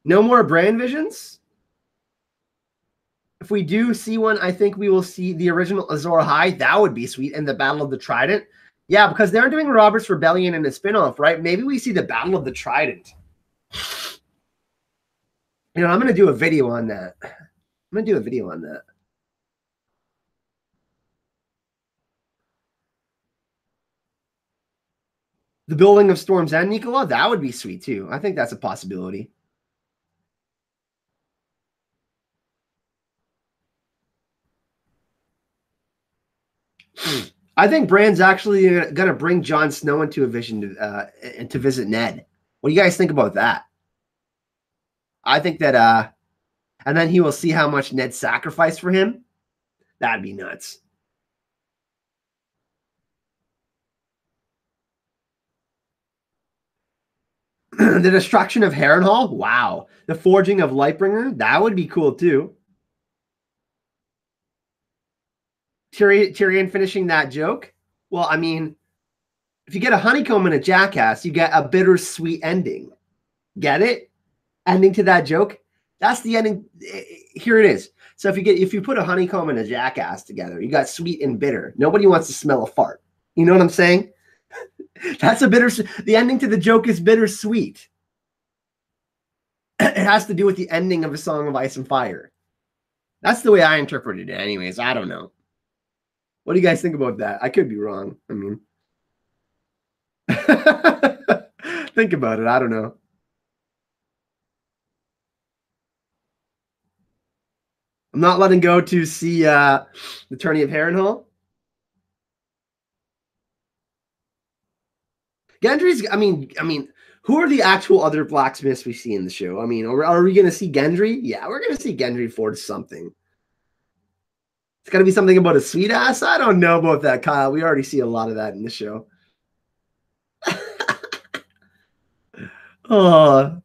No more Bran visions? If we do see one, I think we will see the original Azor Ahai. That would be sweet. And the Battle of the Trident. Yeah, because they're doing Robert's Rebellion in a spinoff, right? Maybe we see the Battle of the Trident. You know, I'm going to do a video on that. The building of Storm's End, Nicola, that would be sweet too. I think that's a possibility. I think Bran's actually going to bring Jon Snow into a vision to visit Ned. What do you guys think about that? I think that, and then he will see how much Ned sacrificed for him. That'd be nuts. The destruction of Harrenhal? Wow. The forging of Lightbringer? That would be cool too. Tyrion finishing that joke? Well, I mean, if you get a honeycomb and a jackass, you get a bittersweet ending. Get it? Ending to that joke? That's the ending. Here it is. So if you put a honeycomb and a jackass together, you got sweet and bitter. Nobody wants to smell a fart. You know what I'm saying? That's a the ending to the joke is bittersweet. It has to do with the ending of A Song of Ice and Fire. That's the way I interpreted it anyways. I don't know. What do you guys think about that? I could be wrong. I mean, think about it. I don't know. I'm not letting go to see the Tourney of Harrenhal. Gendry's, I mean, who are the actual other blacksmiths we see in the show? I mean, are we going to see Gendry? Yeah, we're going to see Gendry forge something. It's got to be something about a sweet ass. I don't know about that, Kyle. We already see a lot of that in the show. Oh.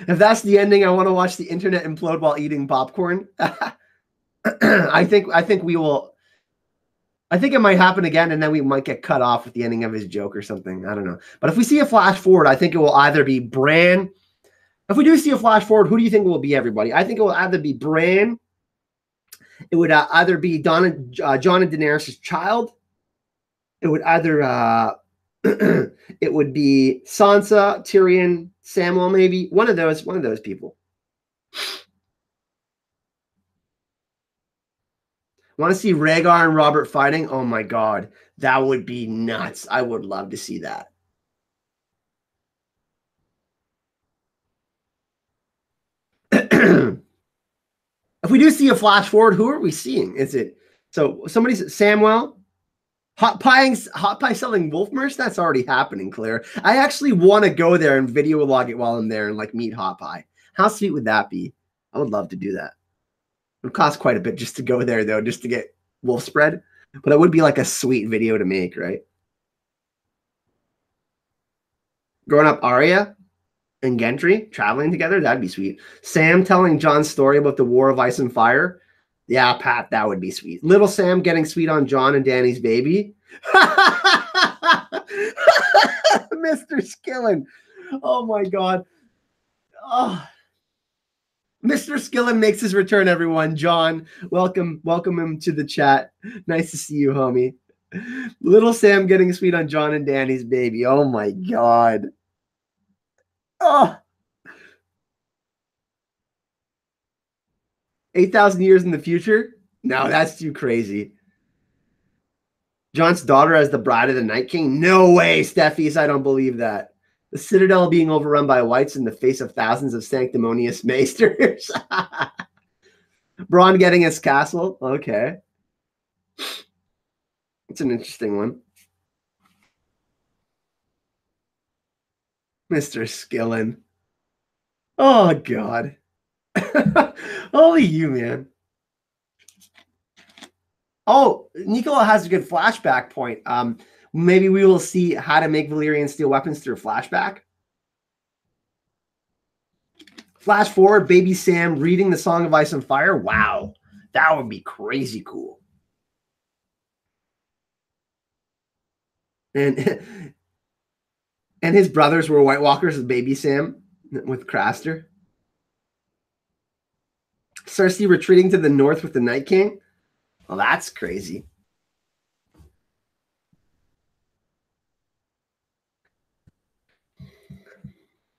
If that's the ending, I want to watch the internet implode while eating popcorn. I think we will. I think it might happen again, and then we might get cut off with the ending of his joke or something. I don't know. But if we see a flash forward, I think it will either be Bran. If we do see a flash forward, who do you think it will be, everybody? I think it will either be Bran. It would either be Jon and Daenerys' child. It would either it would be Sansa, Tyrion, Samuel, maybe one of those people. Want to see Rhaegar and Robert fighting? Oh my god, that would be nuts. I would love to see that. If we do see a flash forward, who are we seeing? Is it So somebody's Samuel. Hot pie selling wolf merch? That's already happening, Claire. I actually want to go there and video log it while I'm there and like meet Hot Pie. How sweet would that be? I would love to do that. It would cost quite a bit just to go there though, just to get wolf spread. But it would be like a sweet video to make, right? Growing up Arya and Gendry traveling together, that'd be sweet. Sam telling Jon's story about the War of Ice and Fire. Yeah, Pat, that would be sweet. Little Sam getting sweet on Jon and Dany's baby. Mr. Skillen. Oh my God. Oh. Mr. Skillen makes his return, everyone. Jon, welcome him to the chat. Nice to see you, homie. Little Sam getting sweet on Jon and Dany's baby. Oh my God. Oh. 8,000 years in the future? No, that's too crazy. Jon's daughter as the bride of the Night King? No way, Steffies. I don't believe that. The Citadel being overrun by whites in the face of thousands of sanctimonious maesters. Bronn getting his castle? Okay. It's an interesting one. Mr. Skillen. Oh, God. Only you, man. Oh, Nicola has a good flashback point. Maybe we will see how to make Valyrian steel weapons through a flashback. Flash forward, baby Sam reading the Song of Ice and Fire. Wow, that would be crazy cool. And his brothers were White Walkers with baby Sam with Craster. Cersei retreating to the north with the Night King. Well, that's crazy.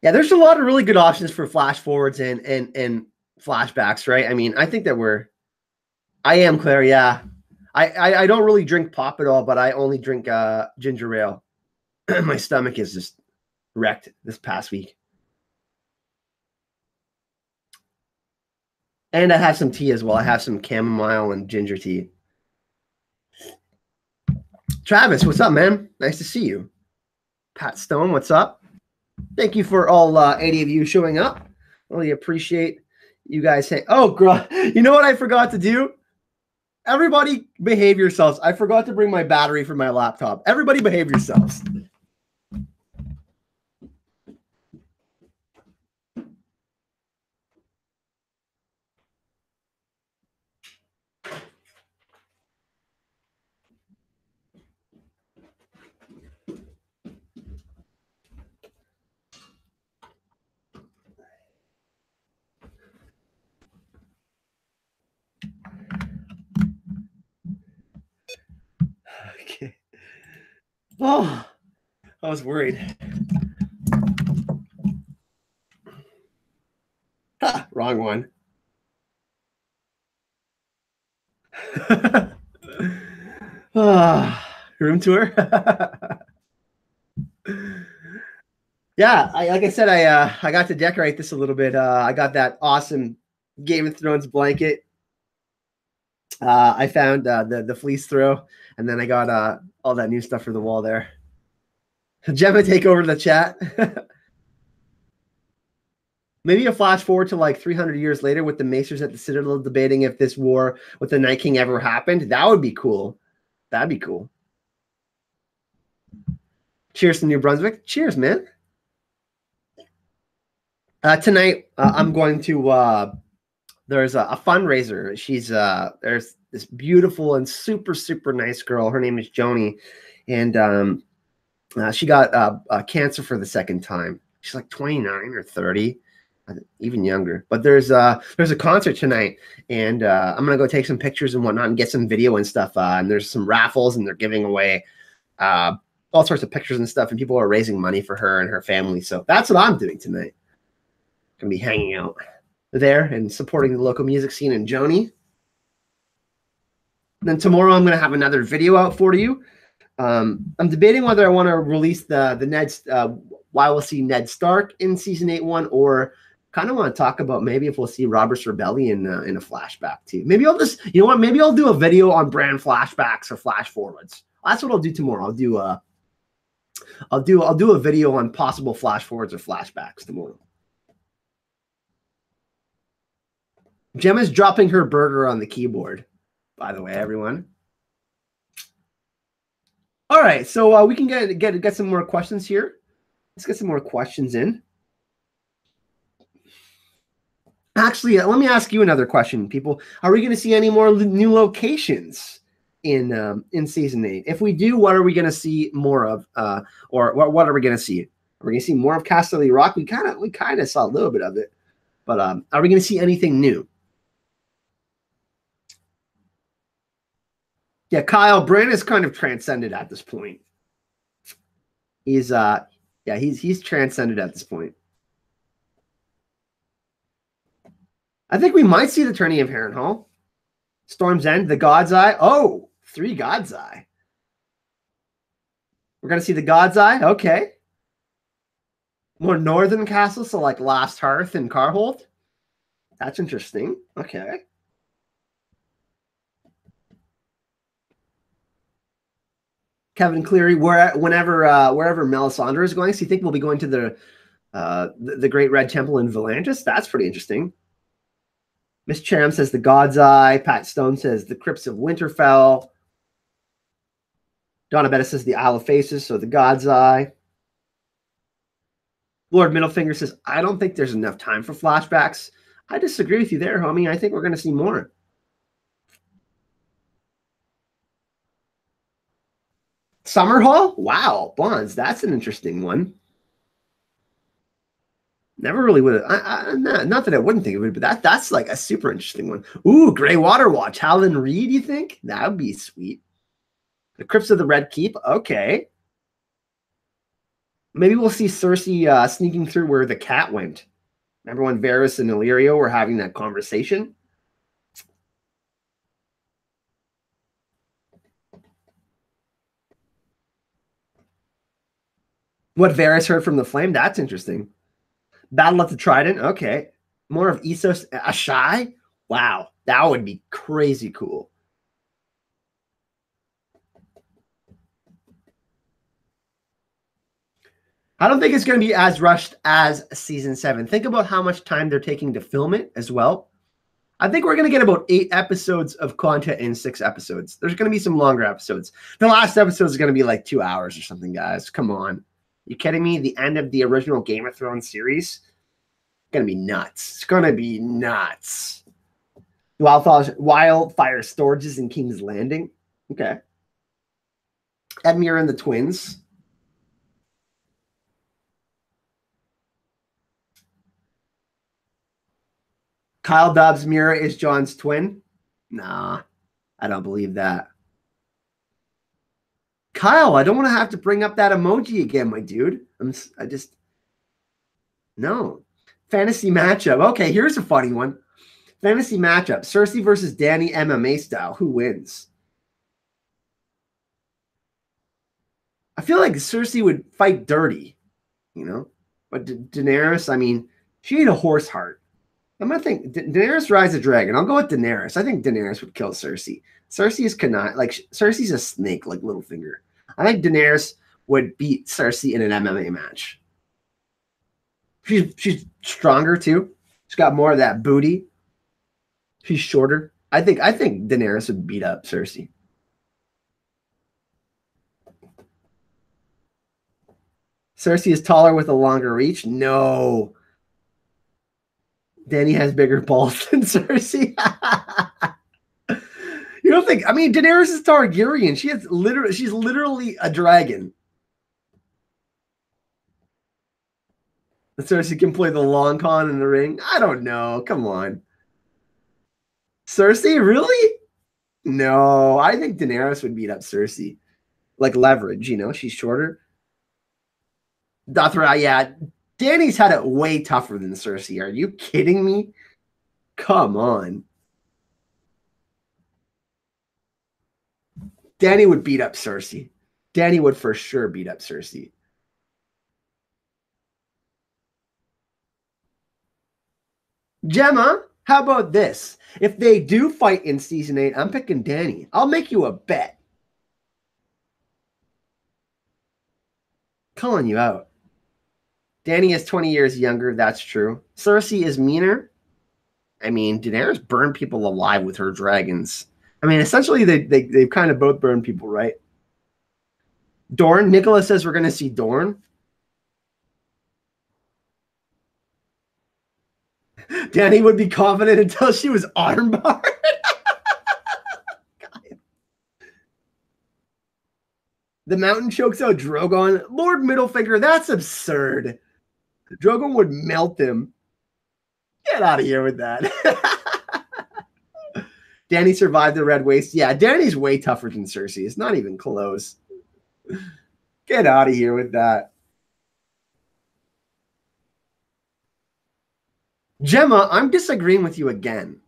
Yeah, there's a lot of really good options for flash forwards and flashbacks, right? I mean, I think that I am Claire, yeah. I don't really drink pop at all, but I only drink ginger ale. My stomach is just wrecked this past week. And I have some tea as well. I have some chamomile and ginger tea. Travis, what's up, man? Nice to see you. Pat Stone, what's up? Thank you for all 80 of you showing up. Really appreciate you guys saying, oh, girl, you know what I forgot to do? Everybody behave yourselves. I forgot to bring my battery for my laptop. Everybody behave yourselves. Okay. Oh, I was worried. Ha, wrong one. Room tour. Yeah, like I said, I got to decorate this a little bit. I got that awesome Game of Thrones blanket. I found the fleece throw, and then I got all that new stuff for the wall there. Gemma, take over the chat. Maybe a flash forward to like 300 years later with the Maesters at the Citadel debating if this war with the Night King ever happened. That would be cool. That'd be cool. Cheers to New Brunswick. Cheers, man. Tonight, I'm going to, there's a fundraiser. There's this beautiful and super, super nice girl. Her name is Joni. And she got cancer for the second time. She's like 29 or 30. Even younger, but there's a concert tonight, and I'm gonna go take some pictures and whatnot and get some video and stuff. And there's some raffles, and they're giving away all sorts of pictures and stuff, and people are raising money for her and her family. So that's what I'm doing tonight. Gonna be hanging out there and supporting the local music scene in Joni. Then tomorrow I'm gonna have another video out for you. I'm debating whether I want to release the Ned's why we'll see Ned Stark in season 8-1 or kind of want to talk about maybe if we'll see Robert's Rebellion in a flashback too. Maybe I'll just, you know what? Maybe I'll do a video on brand flashbacks or flash forwards. That's what I'll do tomorrow. I'll do a video on possible flash forwards or flashbacks tomorrow. Gemma's dropping her burger on the keyboard, by the way, everyone. All right, so we can get some more questions here. Let's get some more questions in. Actually, let me ask you another question, people. Are we going to see any more new locations in season 8? If we do, what are we going to see more of? Or what are we going to see? Are we going to see more of Casterly Rock? We kind of saw a little bit of it, but are we going to see anything new? Yeah, Kyle, Bran is kind of transcended at this point. He's transcended at this point. I think we might see the tourney of Harrenhal. Storm's End, the God's Eye. Oh, 3 God's Eye. We're going to see the God's Eye. Okay. More northern castles, so like Last Hearth and Carhold. That's interesting. Okay. Kevin Cleary, wherever Melisandre is going, so you think we'll be going to the Great Red Temple in Volantis? That's pretty interesting. Miss Cham says the God's Eye. Pat Stone says the Crypts of Winterfell. Donna Betta says the Isle of Faces, so the God's Eye. Lord Middlefinger says, I don't think there's enough time for flashbacks. I disagree with you there, homie. I think we're going to see more. Summerhall? Wow, Bonds. That's an interesting one. Never really would have. Not that I wouldn't think of it, but that's like a super interesting one. Ooh, Grey Water Watch. Howland Reed, you think? That would be sweet. The Crypts of the Red Keep. Okay. Maybe we'll see Cersei sneaking through where the cat went. Remember when Varys and Illyrio were having that conversation? What Varys heard from the Flame? That's interesting. Battle of the Trident. Okay. More of Essos. Ashai? Wow. That would be crazy cool. I don't think it's going to be as rushed as season 7. Think about how much time they're taking to film it as well. I think we're going to get about 8 episodes of content in 6 episodes. There's going to be some longer episodes. The last episode is going to be like 2 hours or something, guys. Come on. You kidding me? The end of the original Game of Thrones series? Going to be nuts. It's going to be nuts. Wildfire Storages in King's Landing. Okay. Edmure and the Twins. Kyle Dobbs' Mira is Jon's twin? Nah, I don't believe that. Kyle, I don't want to have to bring up that emoji again, my dude. No. Fantasy matchup. Okay, here's a funny one. Fantasy matchup. Cersei versus Dany MMA style. Who wins? I feel like Cersei would fight dirty, you know? But Daenerys, I mean, she ate a horse heart. I'm going to think Daenerys rides a dragon. I'll go with Daenerys. I think Daenerys would kill Cersei. Cersei is Cersei's a snake like Littlefinger. I think Daenerys would beat Cersei in an MMA match. She's stronger too. She's got more of that booty. She's shorter. I think Daenerys would beat up Cersei. Cersei is taller with a longer reach. No. Dany has bigger balls than Cersei. You don't think? I mean, Daenerys is Targaryen. She's literally a dragon. Cersei can play the long con in the ring. I don't know. Come on. Cersei, really? No, I think Daenerys would beat up Cersei. Like leverage, you know, she's shorter. Dothra, yeah. Dany's had it way tougher than Cersei. Are you kidding me? Come on. Dany would beat up Cersei. Dany would for sure beat up Cersei. Gemma, how about this? If they do fight in season 8, I'm picking Dany. I'll make you a bet. Calling you out. Dany is 20 years younger. That's true. Cersei is meaner. I mean, Daenerys burned people alive with her dragons. I mean, essentially, they've kind of both burned people, right? Dorne. Nicholas says we're going to see Dorne. Dany would be confident until she was armbarred. The mountain chokes out Drogon. Lord Middlefinger, that's absurd. Drogon would melt him. Get out of here with that. Dany survived the Red Waste. Yeah, Dany's way tougher than Cersei. It's not even close. Get out of here with that. Gemma, I'm disagreeing with you again.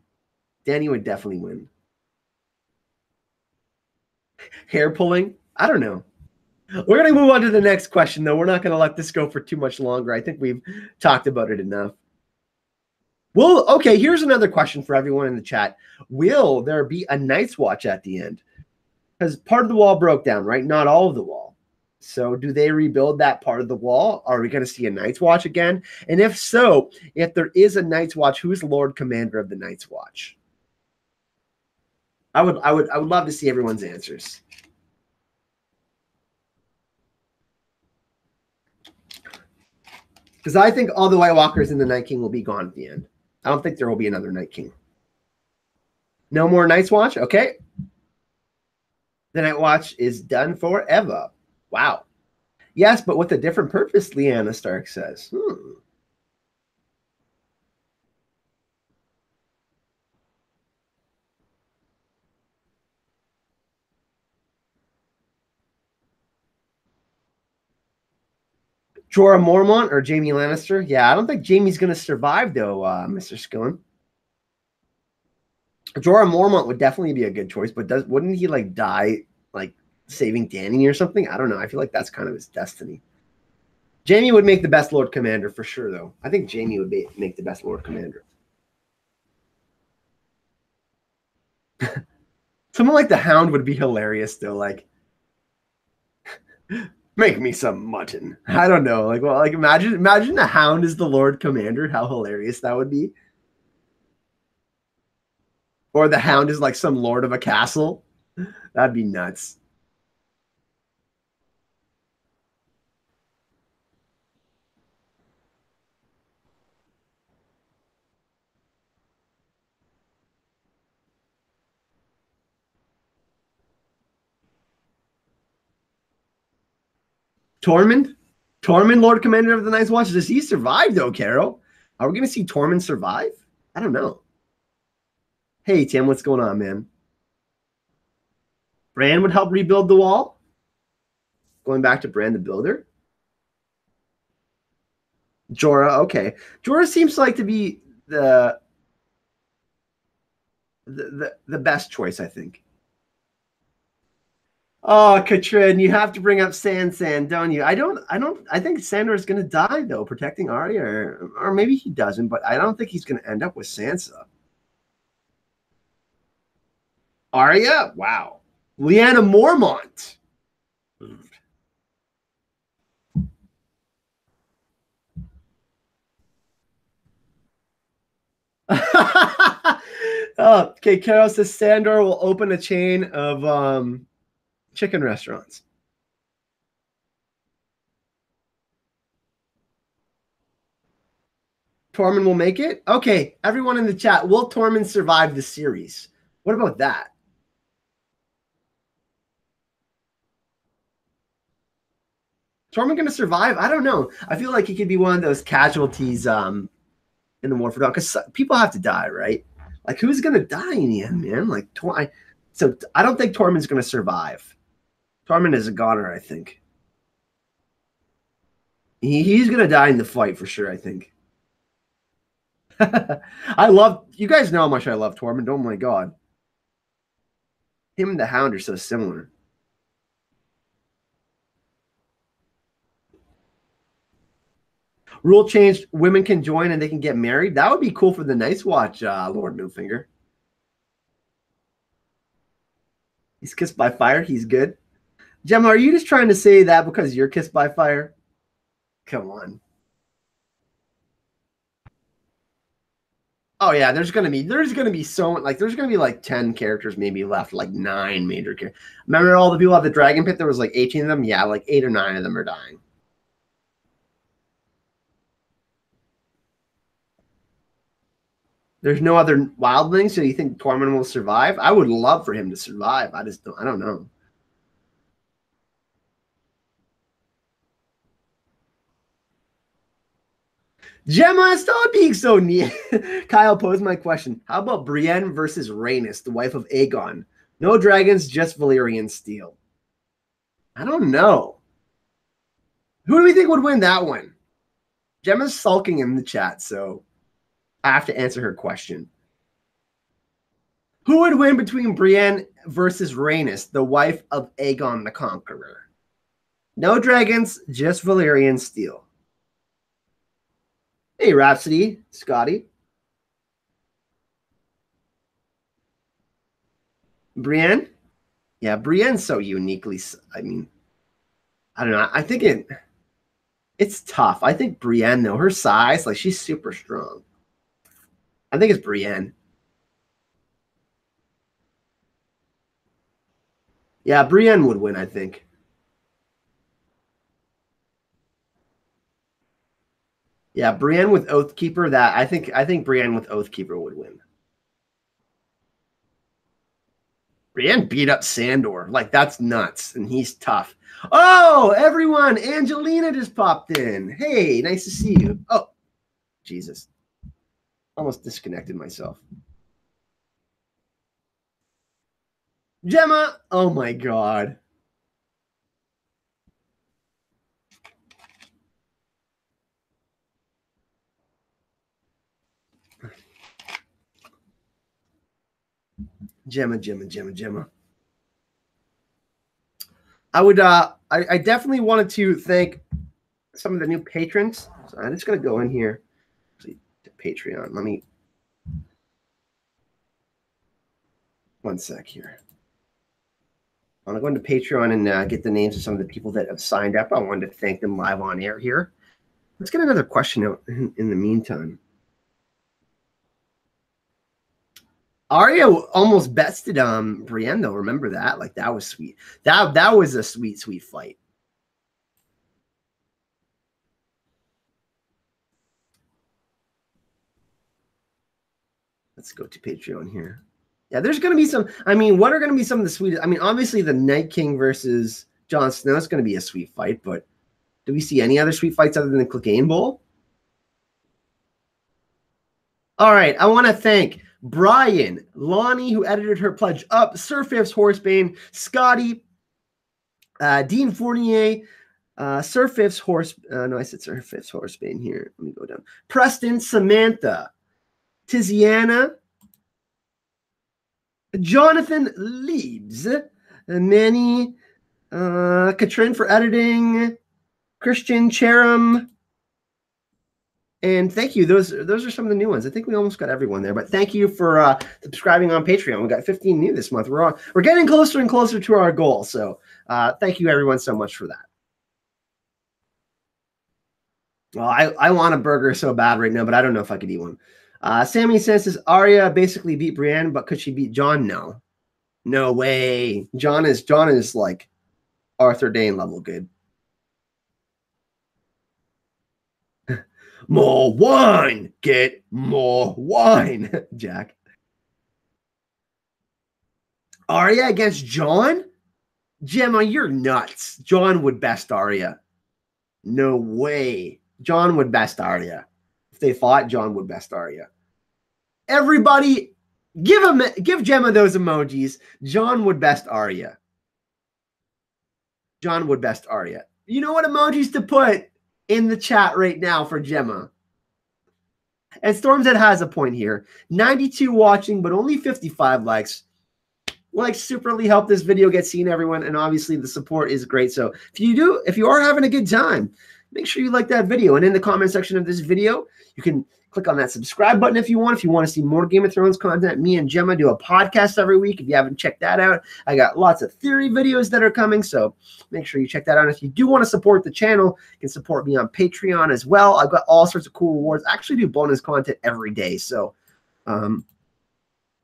Dany would definitely win. Hair pulling? I don't know. We're going to move on to the next question, though. We're not going to let this go for too much longer. I think we've talked about it enough. Well, okay, here's another question for everyone in the chat. Will there be a Night's Watch at the end? Because part of the wall broke down, right? Not all of the wall. So do they rebuild that part of the wall? Are we going to see a Night's Watch again? And if so, if there is a Night's Watch, who's Lord Commander of the Night's Watch? I would love to see everyone's answers. Because I think all the White Walkers and the Night King will be gone at the end. I don't think there will be another Night King. No more Night's Watch? Okay. The Night Watch is done forever. Wow. Yes, but with a different purpose, Leanna Stark says. Jorah Mormont or Jaime Lannister? Yeah, I don't think Jaime's going to survive, though, Mr. Skillen. Jorah Mormont would definitely be a good choice, but wouldn't he like die like saving Dany or something? I don't know. I feel like that's kind of his destiny. Jaime would make the best Lord Commander for sure, though. I think Jaime would make the best Lord Commander. Someone like the Hound would be hilarious, though. Like, make me some mutton. I don't know. Like, well, like imagine the Hound is the Lord Commander. How hilarious that would be. Or the Hound is like some lord of a castle. That'd be nuts. Tormund? Tormund, Lord Commander of the Night's Watch. Does he survive, though, Carol? Are we going to see Tormund survive? I don't know. Hey, Tim, what's going on, man? Bran would help rebuild the wall? Going back to Bran the Builder? Jorah, okay. Jorah seems like to be the best choice, I think. Oh, Katrin, you have to bring up Sansa, don't you? I think Sandor's gonna die though, protecting Arya, or maybe he doesn't, but I don't think he's gonna end up with Sansa. Arya? Wow. Lyanna Mormont. Oh, okay, Carol says Sandor will open a chain of chicken restaurants. Tormund will make it? Okay, everyone in the chat, will Tormund survive the series? What about that? Tormund going to survive? I don't know. I feel like he could be one of those casualties in the War for Dawn because people have to die, right? Like, who's going to die in the end, man? Like, so I don't think Tormund's going to survive. Tormund is a goner, I think. He's going to die in the fight for sure, I think. You guys know how much I love Tormund. Oh my God. Him and the Hound are so similar. Rule changed. Women can join and they can get married. That would be cool for the Night's Watch, Lord Newfinger. He's kissed by fire. He's good. Gemma, are you just trying to say that because you're kissed by fire? Come on. Oh yeah, there's gonna be so like there's gonna be like 10 characters maybe left, like 9 major characters. Remember all the people at the Dragon Pit? There was like 18 of them. Yeah, like 8 or 9 of them are dying. There's no other wildlings, so you think Tormund will survive? I would love for him to survive. I don't know. Gemma, stop being so neat. Kyle posed my question. How about Brienne versus Rhaenys, the wife of Aegon? No dragons, just Valyrian steel. I don't know. Who do we think would win that one? Gemma's sulking in the chat, so I have to answer her question. Who would win between Brienne versus Rhaenys, the wife of Aegon the Conqueror? No dragons, just Valyrian steel. Hey, Rhapsody, Scotty. Brienne? Yeah, Brienne's so uniquely, I mean, I don't know. I think it's tough. I think Brienne, though, her size, like she's super strong. I think it's Brienne. Yeah, Brienne would win, I think. Yeah, Brienne with Oathkeeper, that I think Brienne with Oathkeeper would win. Brienne beat up Sandor. Like, that's nuts, and he's tough. Oh, everyone, Angelina just popped in. Hey, nice to see you. Oh, Jesus. Almost disconnected myself. Gemma, oh my God. Gemma. I would I definitely wanted to thank some of the new patrons. So I'm just gonna go in here to Patreon. Let me one sec here. I want to go into Patreon and get the names of some of the people that have signed up. I wanted to thank them live on air here. Let's get another question out in the meantime. Arya almost bested Brienne, though. Remember that? Like, that was sweet. That was a sweet fight. Let's go to Patreon here. Yeah, there's going to be some. I mean, what are going to be some of the sweetest? I mean, obviously the Night King versus Jon Snow is going to be a sweet fight, but do we see any other sweet fights other than the Clegane Bowl? All right, I want to thank Brian, Lonnie, who edited her pledge up, Sir Fifth's Horsebane, Scotty, Dean Fournier, Sir Fifth's Horse. No, I said Sir Fifth's Horsebane here. Let me go down. Preston, Samantha, Tiziana, Jonathan Leibs, Manny, Katrin for editing, Christian Cherum, and thank you. Those are some of the new ones. I think we almost got everyone there, but thank you for subscribing on Patreon. We got 15 new this month. We're getting closer and closer to our goal. So thank you everyone so much for that. Well, I want a burger so bad right now, but I don't know if I could eat one. Sammy says Arya basically beat Brienne, but could she beat Jon? No. No way. Jon is like Arthur Dane level good. More wine. Get more wine, Jack. Arya against Jon? Gemma, you're nuts. Jon would best Arya. No way. Jon would best Arya. If they fought, Jon would best Arya. Everybody, give Gemma those emojis. Jon would best Arya. Jon would best Arya. You know what emojis to put in the chat right now for Gemma. And Stormshead has a point here. 92 watching, but only 55 likes. Likes superly help this video get seen, everyone, and obviously the support is great. So if you are having a good time, make sure you like that video. And in the comment section of this video, you can click on that subscribe button if you want. If you want to see more Game of Thrones content, me and Gemma do a podcast every week. If you haven't checked that out, I got lots of theory videos that are coming. So make sure you check that out. If you do want to support the channel, you can support me on Patreon as well. I've got all sorts of cool rewards. I actually do bonus content every day. So,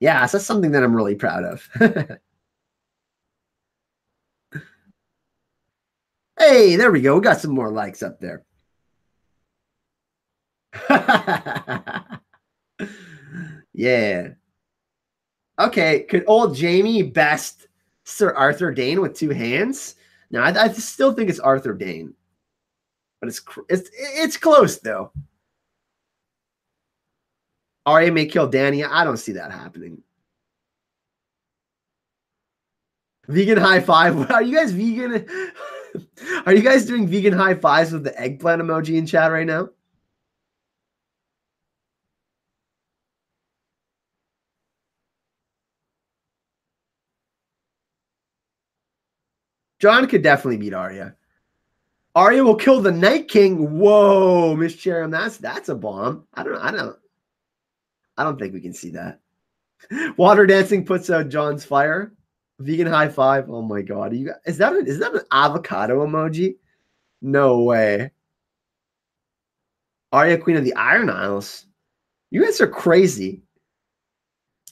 yeah, so that's something that I'm really proud of. Hey, there we go. We got some more likes up there. Yeah. Okay, could old Jamie best Sir Arthur Dayne with 2 hands? No, I still think it's Arthur Dayne, but it's close though. Arya may kill Dany. I don't see that happening. Vegan high five. Are you guys vegan? Are you guys doing vegan high fives with the eggplant emoji in chat right now? Jon could definitely beat Arya. Arya will kill the Night King. Whoa, Miss Cherim, that's a bomb. I don't think we can see that. Water dancing puts out Jon's fire. Vegan high five. Oh my god. Is that an avocado emoji? No way. Arya, Queen of the Iron Isles. You guys are crazy.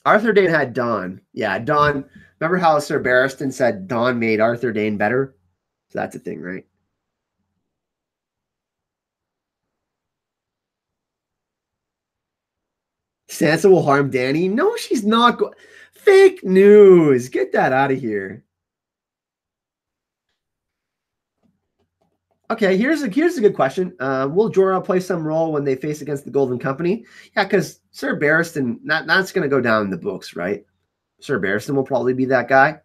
Arthur Dayne had Dawn. Yeah, Dawn. Remember how Sir Barristan said Dawn made Arthur Dayne better? So that's a thing, right? Sansa will harm Dany. No, she's not. Fake news. Get that out of here. Okay, here's a good question. Will Jorah play some role when they face against the Golden Company? Yeah, because Sir Barristan, that's going to go down in the books, right? Sir Barristan will probably be that guy.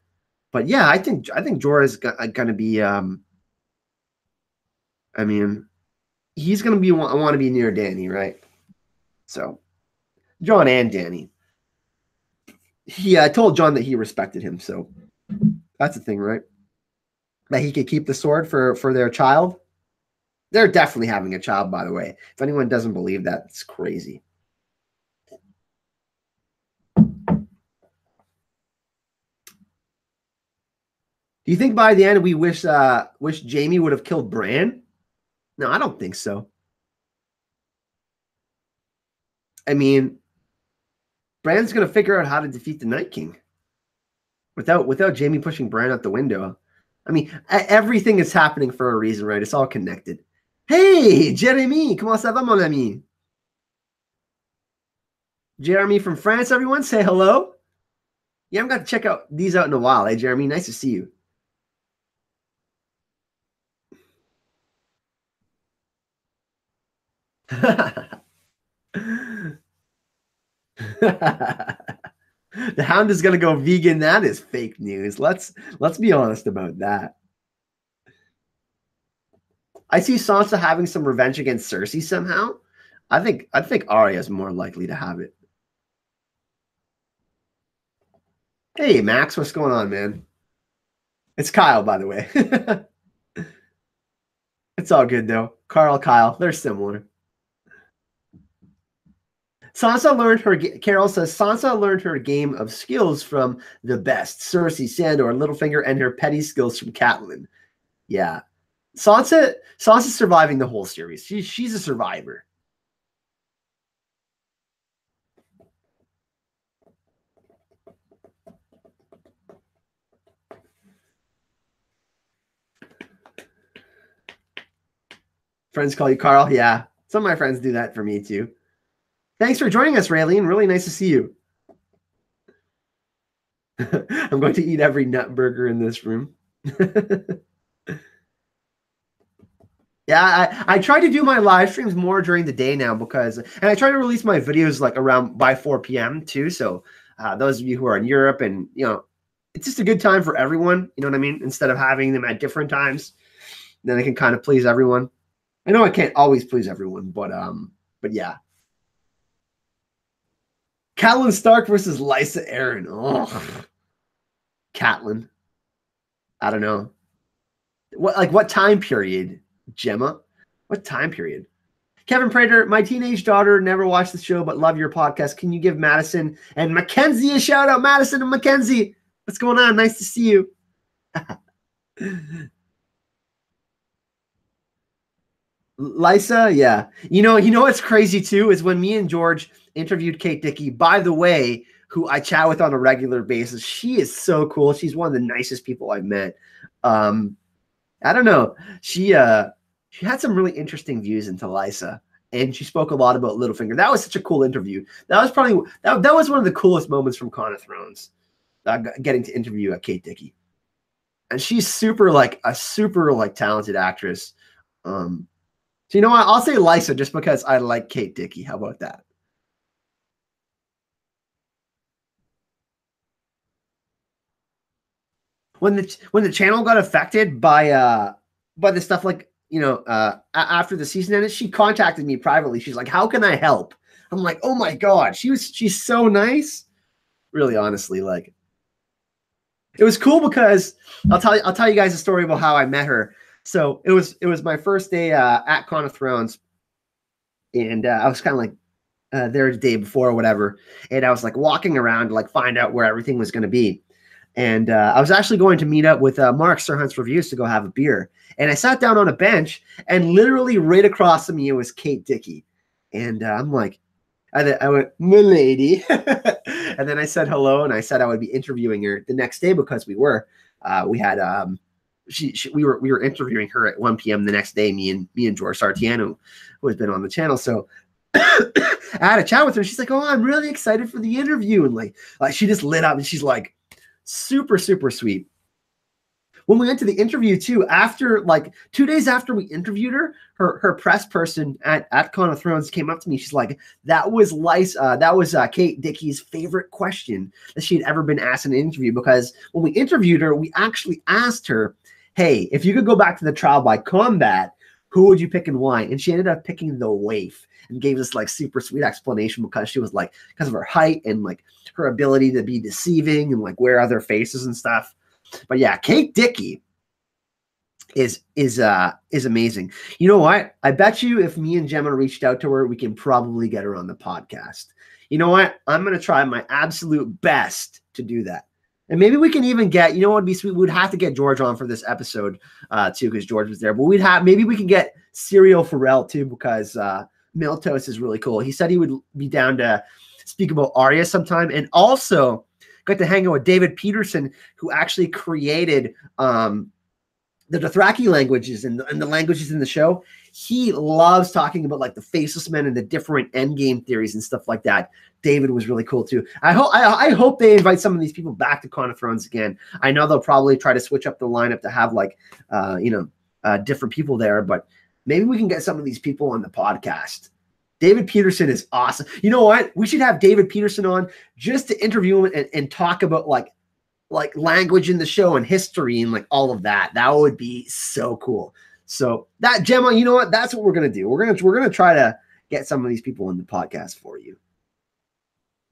But yeah, I think Jorah is going to be. I mean, he's going to be want to be near Dany, right? So, Jon and Dany. He told Jon that he respected him, so that's the thing, right? That he could keep the sword for their child. They're definitely having a child, by the way. If anyone doesn't believe that, it's crazy. Do you think by the end we wish Jaime would have killed Bran? No, I don't think so. I mean, Bran's gonna figure out how to defeat the Night King without Jaime pushing Bran out the window. I mean, everything is happening for a reason, right? It's all connected. Hey, Jeremy, comment ça va, mon ami? Jeremy from France, everyone, say hello. Yeah, I'm gonna check these out in a while. Hey, Jeremy, nice to see you. The Hound is gonna go vegan. That is fake news. Let's be honest about that. I see Sansa having some revenge against Cersei somehow. I think Arya is more likely to have it. Hey Max, what's going on, man? It's Kyle, by the way. It's all good though. Kyle, they're similar. Carol says Sansa learned her game of skills from the best. Cersei, Sandor, Littlefinger, and her petty skills from Catelyn. Yeah. Sansa's surviving the whole series. She's a survivor. Friends call you Carl? Yeah. Some of my friends do that for me too. Thanks for joining us, Raylene. Really nice to see you. I'm going to eat every nut burger in this room. Yeah, I try to do my live streams more during the day now and I try to release my videos like around by 4 p.m. too. So those of you who are in Europe and, it's just a good time for everyone. You know what I mean? Instead of having them at different times, then I can kind of please everyone. I know I can't always please everyone, but yeah. Catelyn Stark versus Lysa Arryn. Oh, Catelyn. I don't know. What time period, Gemma? What time period? Kevin Prater, my teenage daughter never watched the show but love your podcast. Can you give Madison and Mackenzie a shout out? Madison and Mackenzie, what's going on? Nice to see you. Lisa, yeah. You know what's crazy too is when me and George interviewed Kate Dickey, by the way, who I chat with on a regular basis. She is so cool. She's one of the nicest people I've met. I don't know. She had some really interesting views into Lysa, and she spoke a lot about Littlefinger. That was such a cool interview. That was probably that was one of the coolest moments from Con of Thrones, getting to interview Kate Dickey. And she's super talented actress. So you know what? I'll say Lysa just because I like Kate Dickey. How about that? When the channel got affected by the stuff after the season ended, she contacted me privately. She's like, "How can I help?" I'm like, "Oh my god, she's so nice." Really, honestly, like it was cool because I'll tell you guys a story about how I met her. So it was my first day at Con of Thrones, and I was kind of like there the day before or whatever, and I was like walking around to like find out where everything was going to be. And I was actually going to meet up with Mark Sirhunt's Reviews to go have a beer. And I sat down on a bench, and literally right across from me was Kate Dickey. And I'm like, I went, "Milady." And then I said hello, and I said I would be interviewing her the next day because we were. We had we were interviewing her at 1 p.m. the next day, me and George Sartiano, who has been on the channel. So I had a chat with her. She's like, "Oh, I'm really excited for the interview." And like she just lit up, and she's like, super, super sweet. When we went to the interview too, after like 2 days after we interviewed her, her press person at Con of Thrones came up to me. She's like, that was Kate Dickey's favorite question that she had ever been asked in an interview, because when we interviewed her, we actually asked her, "Hey, if you could go back to the trial by combat, who would you pick and why?" And she ended up picking the waif and gave us like super sweet explanation because she was like, because of her height and like her ability to be deceiving and like wear other faces and stuff. But yeah, Kate Dickey is amazing. You know what? I bet you if me and Gemma reached out to her, we can probably get her on the podcast. You know what? I'm going to try my absolute best to do that. And maybe we can even get, you know what would be sweet? We'd have to get George on for this episode too, because George was there. But maybe we can get Serial Pharrell too, because Miltos is really cool. He said he would be down to speak about Arya sometime, and also got to hang out with David Peterson, who actually created the Dothraki languages and the languages in the show. He loves talking about like the Faceless Men and the different endgame theories and stuff like that. David was really cool too. I hope they invite some of these people back to Con of Thrones again. I know they'll probably try to switch up the lineup to have like different people there, but maybe we can get some of these people on the podcast. David Peterson is awesome. You know what? We should have David Peterson on just to interview him and talk about like language in the show and history and like all of that. That would be so cool. So that, Gemma, you know what? That's what we're gonna do. We're gonna try to get some of these people on the podcast for you.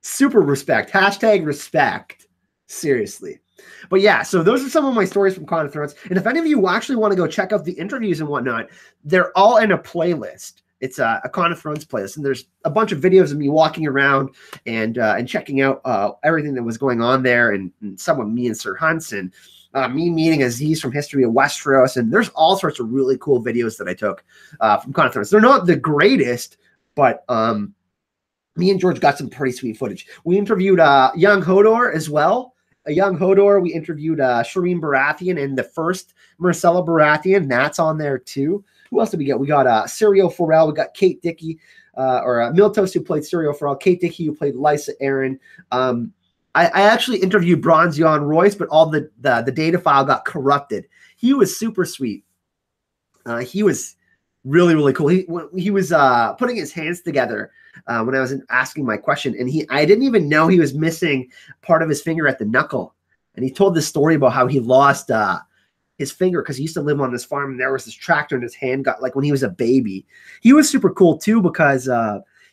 Super respect. Hashtag respect. Seriously. But yeah, so those are some of my stories from Con of Thrones. And if any of you actually want to go check out the interviews and whatnot, they're all in a playlist. It's a Con of Thrones playlist, and there's a bunch of videos of me walking around and checking out everything that was going on there, and some of me and Sir Hunts, and me meeting Aziz from History of Westeros, and there's all sorts of really cool videos that I took from Con of Thrones. They're not the greatest, but me and George got some pretty sweet footage. We interviewed young Hodor as well. A young Hodor. We interviewed Shireen Baratheon and the first Myrcella Baratheon. That's on there too. Who else did we get? We got Serial Pharrell. We got Kate Dickey, or Miltos, who played Serial Pharrell. Kate Dickey, who played Lysa Arryn. I actually interviewed Bronze Jon Royce, but all the data file got corrupted. He was super sweet. He was really, really cool. He was putting his hands together when I was asking my question, and I didn't even know he was missing part of his finger at the knuckle. And he told this story about how he lost his finger because he used to live on this farm, and there was this tractor in his hand got like when he was a baby. He was super cool too because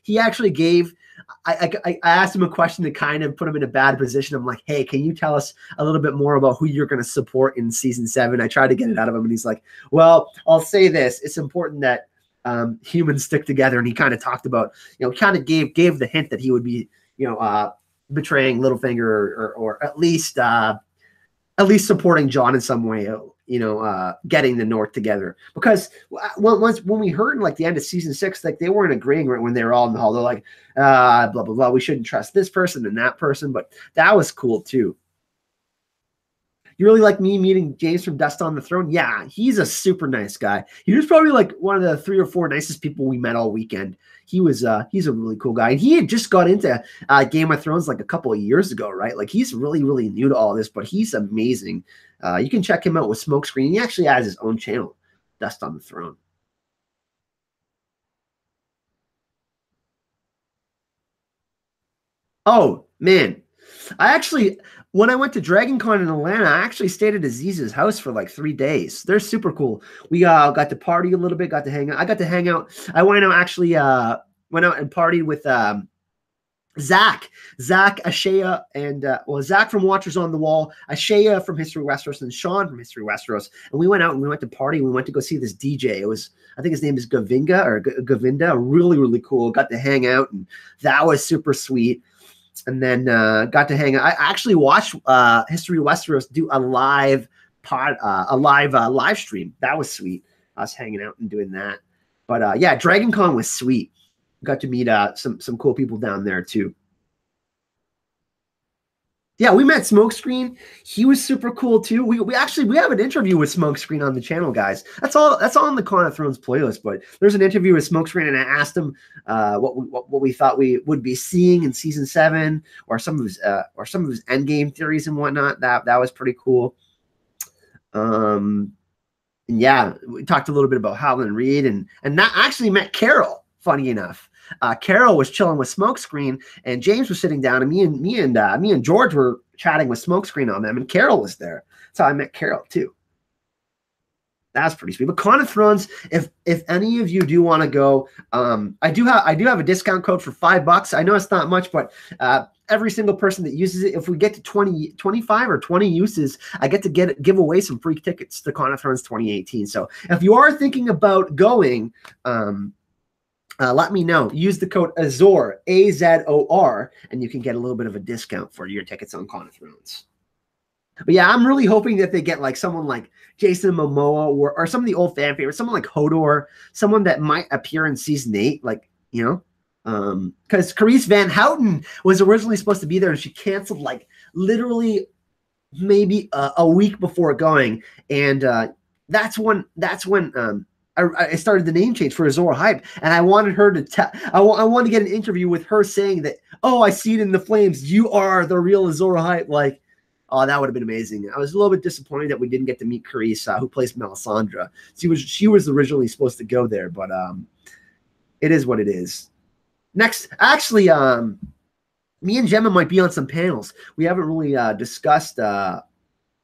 he actually gave. I asked him a question to kind of put him in a bad position. I'm like, "Hey, can you tell us a little bit more about who you're going to support in season 7?" I tried to get it out of him, and he's like, "Well, I'll say this: it's important that humans stick together. And he kind of talked about, kind of gave the hint that he would be, betraying Littlefinger or at least supporting Jon in some way, getting the North together. Because when we heard like the end of season 6, like they weren't agreeing right when they were all in the hall. They're like, blah, blah, blah. We shouldn't trust this person and that person. But that was cool too. You really like me meeting James from Dust on the Throne? Yeah, he's a super nice guy. He was probably like one of the 3 or 4 nicest people we met all weekend. He's a really cool guy. And he had just got into Game of Thrones like a couple of years ago, right? Like he's really, really new to all this, but he's amazing. You can check him out with Smokescreen. He actually has his own channel, Dust on the Throne. Oh, man. When I went to Dragon Con in Atlanta, I actually stayed at Aziz's house for like 3 days. They're super cool. We got to party a little bit, got to hang out. I got to hang out. I went out and partied with Zach, Ashaya, and Zach from Watchers on the Wall, Ashaya from History Westeros, and Sean from History Westeros. And we went out and we went to party. We went to go see this DJ. I think his name is Govinda. Really, really cool. Got to hang out, and that was super sweet. And then got to hang out. I actually watched History Westeros do a live live stream. That was sweet. I was hanging out and doing that. But yeah, Dragon Con was sweet. Got to meet some cool people down there too. Yeah, we met Smokescreen. He was super cool too. We have an interview with Smokescreen on the channel, guys. That's all on the Con of Thrones playlist. But there's an interview with Smokescreen, and I asked him what we thought we would be seeing in season 7, or some of his endgame theories and whatnot. That was pretty cool. And yeah, we talked a little bit about Howland Reed, and that actually met Carol. Funny enough. Carol was chilling with Smokescreen, and James was sitting down, and me and George were chatting with Smokescreen on them, and Carol was there. So I met Carol too. That's pretty sweet. But Con of Thrones, if any of you do want to go, I do have a discount code for $5. I know it's not much, but every single person that uses it, if we get to 25 or 20 uses, I get to give away some free tickets to Con of Thrones 2018. So if you are thinking about going, let me know. Use the code Azor, AZOR, and you can get a little bit of a discount for your tickets on Con of Thrones. But yeah, I'm really hoping that they get like someone like Jason Momoa or some of the old fan favorites, someone like Hodor, someone that might appear in season 8, like, because Carice Van Houten was originally supposed to be there, and she canceled like literally maybe a week before going, and that's when I started the name change for Azor Hype, and I wanted her to I wanted to get an interview with her saying that, oh, I see it in the flames, you are the real Azor Hype. Like, oh, that would have been amazing. I was a little bit disappointed that we didn't get to meet Carice, who plays Melisandre. She was originally supposed to go there, but it is what it is. Next, actually, me and Gemma might be on some panels. We haven't really discussed what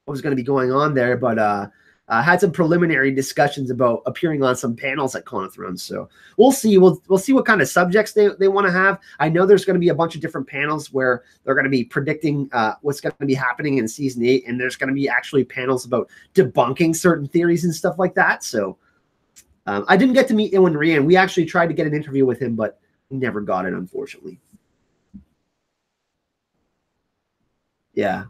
was going to be going on there, but had some preliminary discussions about appearing on some panels at Con of Thrones. So we'll see. We'll see what kind of subjects they want to have. I know there's going to be a bunch of different panels where they're going to be predicting what's going to be happening in season 8, and there's going to be actually panels about debunking certain theories and stuff like that. So I didn't get to meet Ewan Ryan. We actually tried to get an interview with him, but we never got it, unfortunately. Yeah.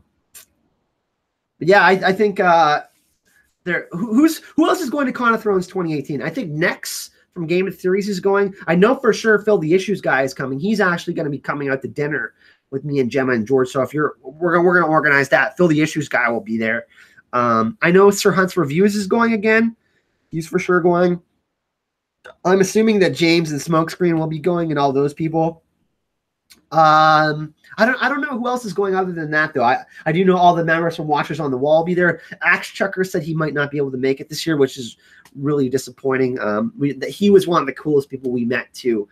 But yeah, I think who else is going to Con of Thrones 2018? I think Nex from Game of Thrones is going. I know for sure Phil the Issues guy is coming. He's actually going to be coming out to dinner with me and Gemma and George. So if we're going to organize that. Phil the Issues guy will be there. I know Sir Hunt's Reviews is going again. He's for sure going. I'm assuming that James and Smokescreen will be going, and all those people. I don't know who else is going other than that, though. I do know all the members from Watchers on the Wall will be there. Axe Chucker said he might not be able to make it this year, which is really disappointing. He was one of the coolest people we met, too.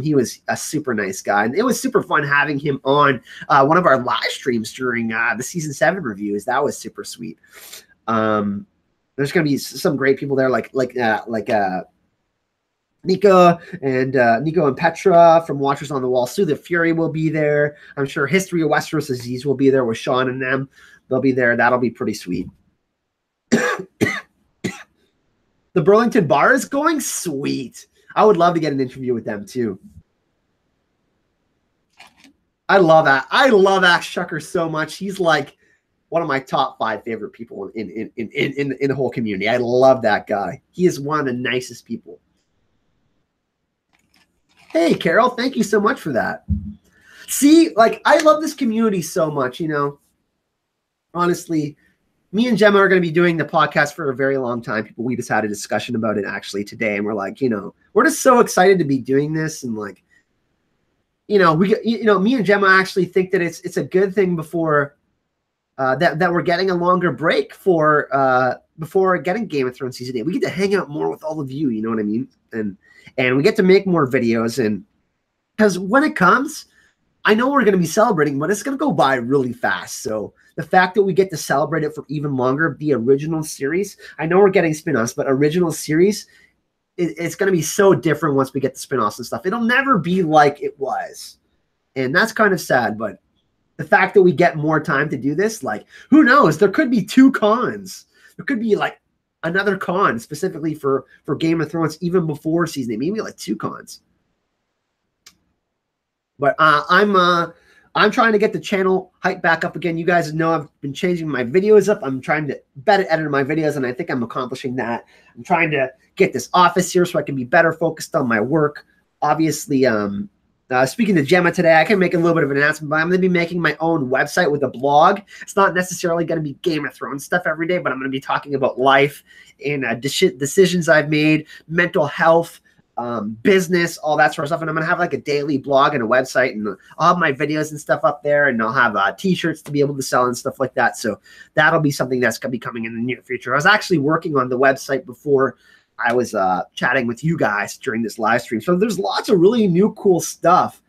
He was a super nice guy, and it was super fun having him on one of our live streams during the season 7 reviews. That was super sweet. There's going to be some great people there, like Nico and Petra from Watchers on the Wall. Sue the Fury will be there. I'm sure History of Westeros Aziz will be there with Sean and them. They'll be there. That'll be pretty sweet. But The Burlington Bar is going? Sweet. I would love to get an interview with them too. I love Ash Chucker so much. He's like one of my top 5 favorite people in the whole community. I love that guy. He is one of the nicest people. Hey, Carol, thank you so much for that. See, like, I love this community so much, you know. Honestly, me and Gemma are going to be doing the podcast for a very long time. We just had a discussion about it actually today, and we're like, you know, we're just so excited to be doing this, and like, you know, me and Gemma actually think that it's a good thing before that we're getting a longer break for before getting Game of Thrones season 8. We get to hang out more with all of you, you know what I mean? And we get to make more videos, and because when it comes, I know we're going to be celebrating, but it's going to go by really fast. So the fact that we get to celebrate it for even longer, the original series, I know we're getting spin-offs, but original series, it's going to be so different once we get the spin-offs and stuff. It'll never be like it was. And that's kind of sad, but the fact that we get more time to do this, like, who knows? There could be 2 cons. There could be like another con specifically for Game of Thrones even before season 8, maybe like 2 cons. But I'm trying to get the channel hyped back up again. You guys know I've been changing my videos up. I'm trying to better edit my videos, and I think I'm accomplishing that. I'm trying to get this office here so I can be better focused on my work. Obviously, speaking to Gemma today, I can make a little bit of an announcement, but I'm going to be making my own website with a blog. It's not necessarily going to be Game of Thrones stuff every day, but I'm going to be talking about life and decisions I've made, mental health, business, all that sort of stuff. And I'm going to have like a daily blog and a website, and I'll have my videos and stuff up there, and I'll have t-shirts to be able to sell and stuff like that. So that'll be something that's going to be coming in the near future. I was actually working on the website before I was chatting with you guys during this live stream. So there's lots of really new, cool stuff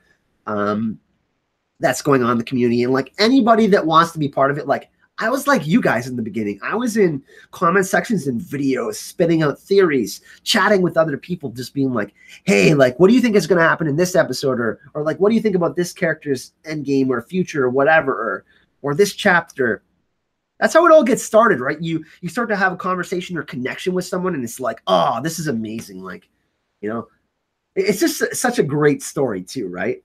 that's going on in the community. And like anybody that wants to be part of it, like I was like you guys in the beginning. I was in comment sections and videos, spitting out theories, chatting with other people, just being like, hey, like, what do you think is going to happen in this episode? Or like, what do you think about this character's endgame or future or whatever, or this chapter? That's how it all gets started, right? You start to have a conversation or connection with someone, and it's like, oh, this is amazing. Like, you know, it's just such a great story too, right?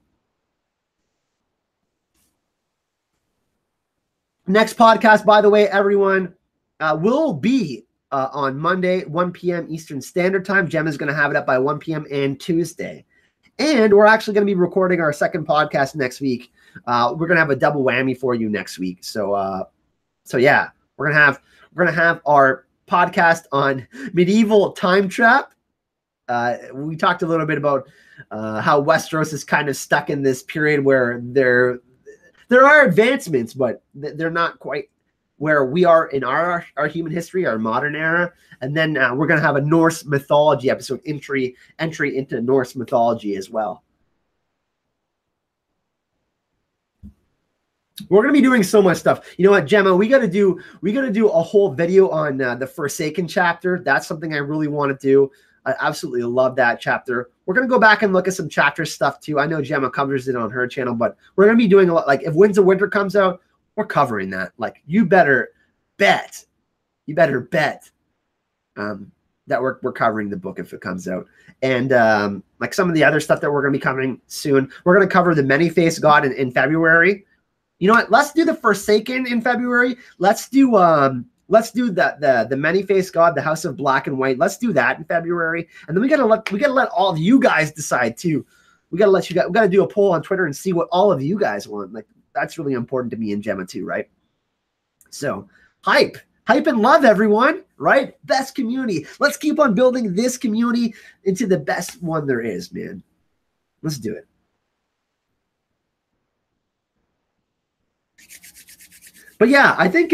Next podcast, by the way, everyone, will be on Monday, 1 p.m. Eastern Standard Time. Gemma's going to have it up by 1 p.m. and Tuesday. And we're actually going to be recording our second podcast next week. We're going to have a double whammy for you next week. So yeah, we're gonna have our podcast on medieval time trap. We talked a little bit about how Westeros is kind of stuck in this period where there are advancements, but they're not quite where we are in our human history, our modern era. And then we're gonna have a Norse mythology episode, entry into Norse mythology as well. We're gonna be doing so much stuff. You know what, Gemma? We gotta do a whole video on the Forsaken chapter. That's something I really want to do. I absolutely love that chapter. We're gonna go back and look at some chapter stuff too. I know Gemma covers it on her channel, but we're gonna be doing a lot. Like if Winds of Winter comes out, we're covering that. Like you better bet that we're covering the book if it comes out. And like some of the other stuff that we're gonna be covering soon. We're gonna cover the Many-Faced God in February. You know what? Let's do the Forsaken in February. Let's do the Many-Faced God, the House of Black and White. Let's do that in February. And then we gotta let all of you guys decide too. We gotta do a poll on Twitter and see what all of you guys want. Like that's really important to me and Gemma too, right? So hype and love, everyone, right? Best community. Let's keep on building this community into the best one there is, man. Let's do it. But yeah, I think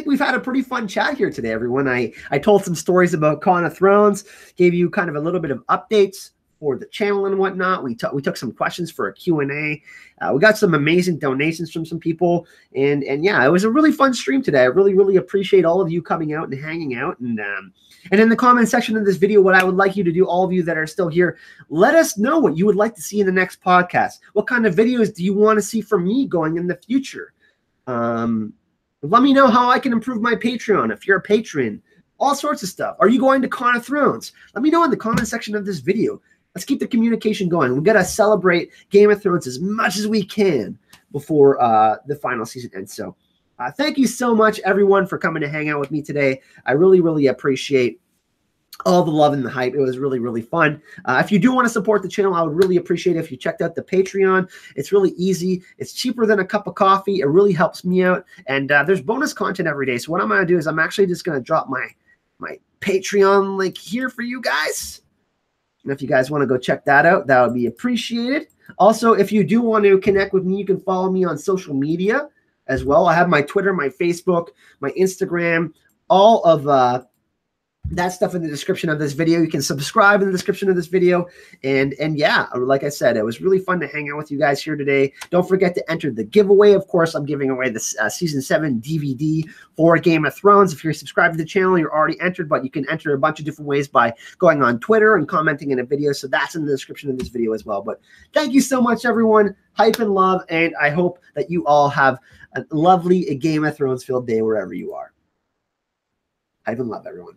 we've had a pretty fun chat here today, everyone. I told some stories about Con of Thrones, gave you kind of a little bit of updates for the channel and whatnot. We took some questions for a Q&A. We got some amazing donations from some people, and yeah, it was a really fun stream today. I really appreciate all of you coming out and hanging out. And in the comment section of this video, what I would like you to do, all of you that are still here, let us know what you would like to see in the next podcast. What kind of videos do you want to see from me going in the future? Let me know how I can improve my Patreon if you're a patron. all sorts of stuff. Are you going to Con of Thrones? Let me know in the comment section of this video. Let's keep the communication going. We've got to celebrate Game of Thrones as much as we can before the final season ends. So thank you so much, everyone, for coming to hang out with me today. I really, really appreciate all the love and the hype. It was really, really fun. If you do want to support the channel, I would really appreciate it if you checked out the Patreon. It's really easy. It's cheaper than a cup of coffee. It really helps me out. And there's bonus content every day. So what I'm going to do is I'm actually just going to drop my Patreon link here for you guys. And if you guys want to go check that out, that would be appreciated. Also, if you do want to connect with me, you can follow me on social media as well. I have my Twitter, my Facebook, my Instagram, all of that stuff in the description of this video. You can subscribe in the description of this video. And yeah, like I said, it was really fun to hang out with you guys here today. Don't forget to enter the giveaway. Of course, I'm giving away the Season 7 DVD for Game of Thrones. If you're subscribed to the channel, you're already entered, but you can enter a bunch of different ways by going on Twitter and commenting in a video. So that's in the description of this video as well. But thank you so much, everyone. Hype and love. And I hope that you all have a lovely Game of Thrones filled day wherever you are. Hype and love, everyone.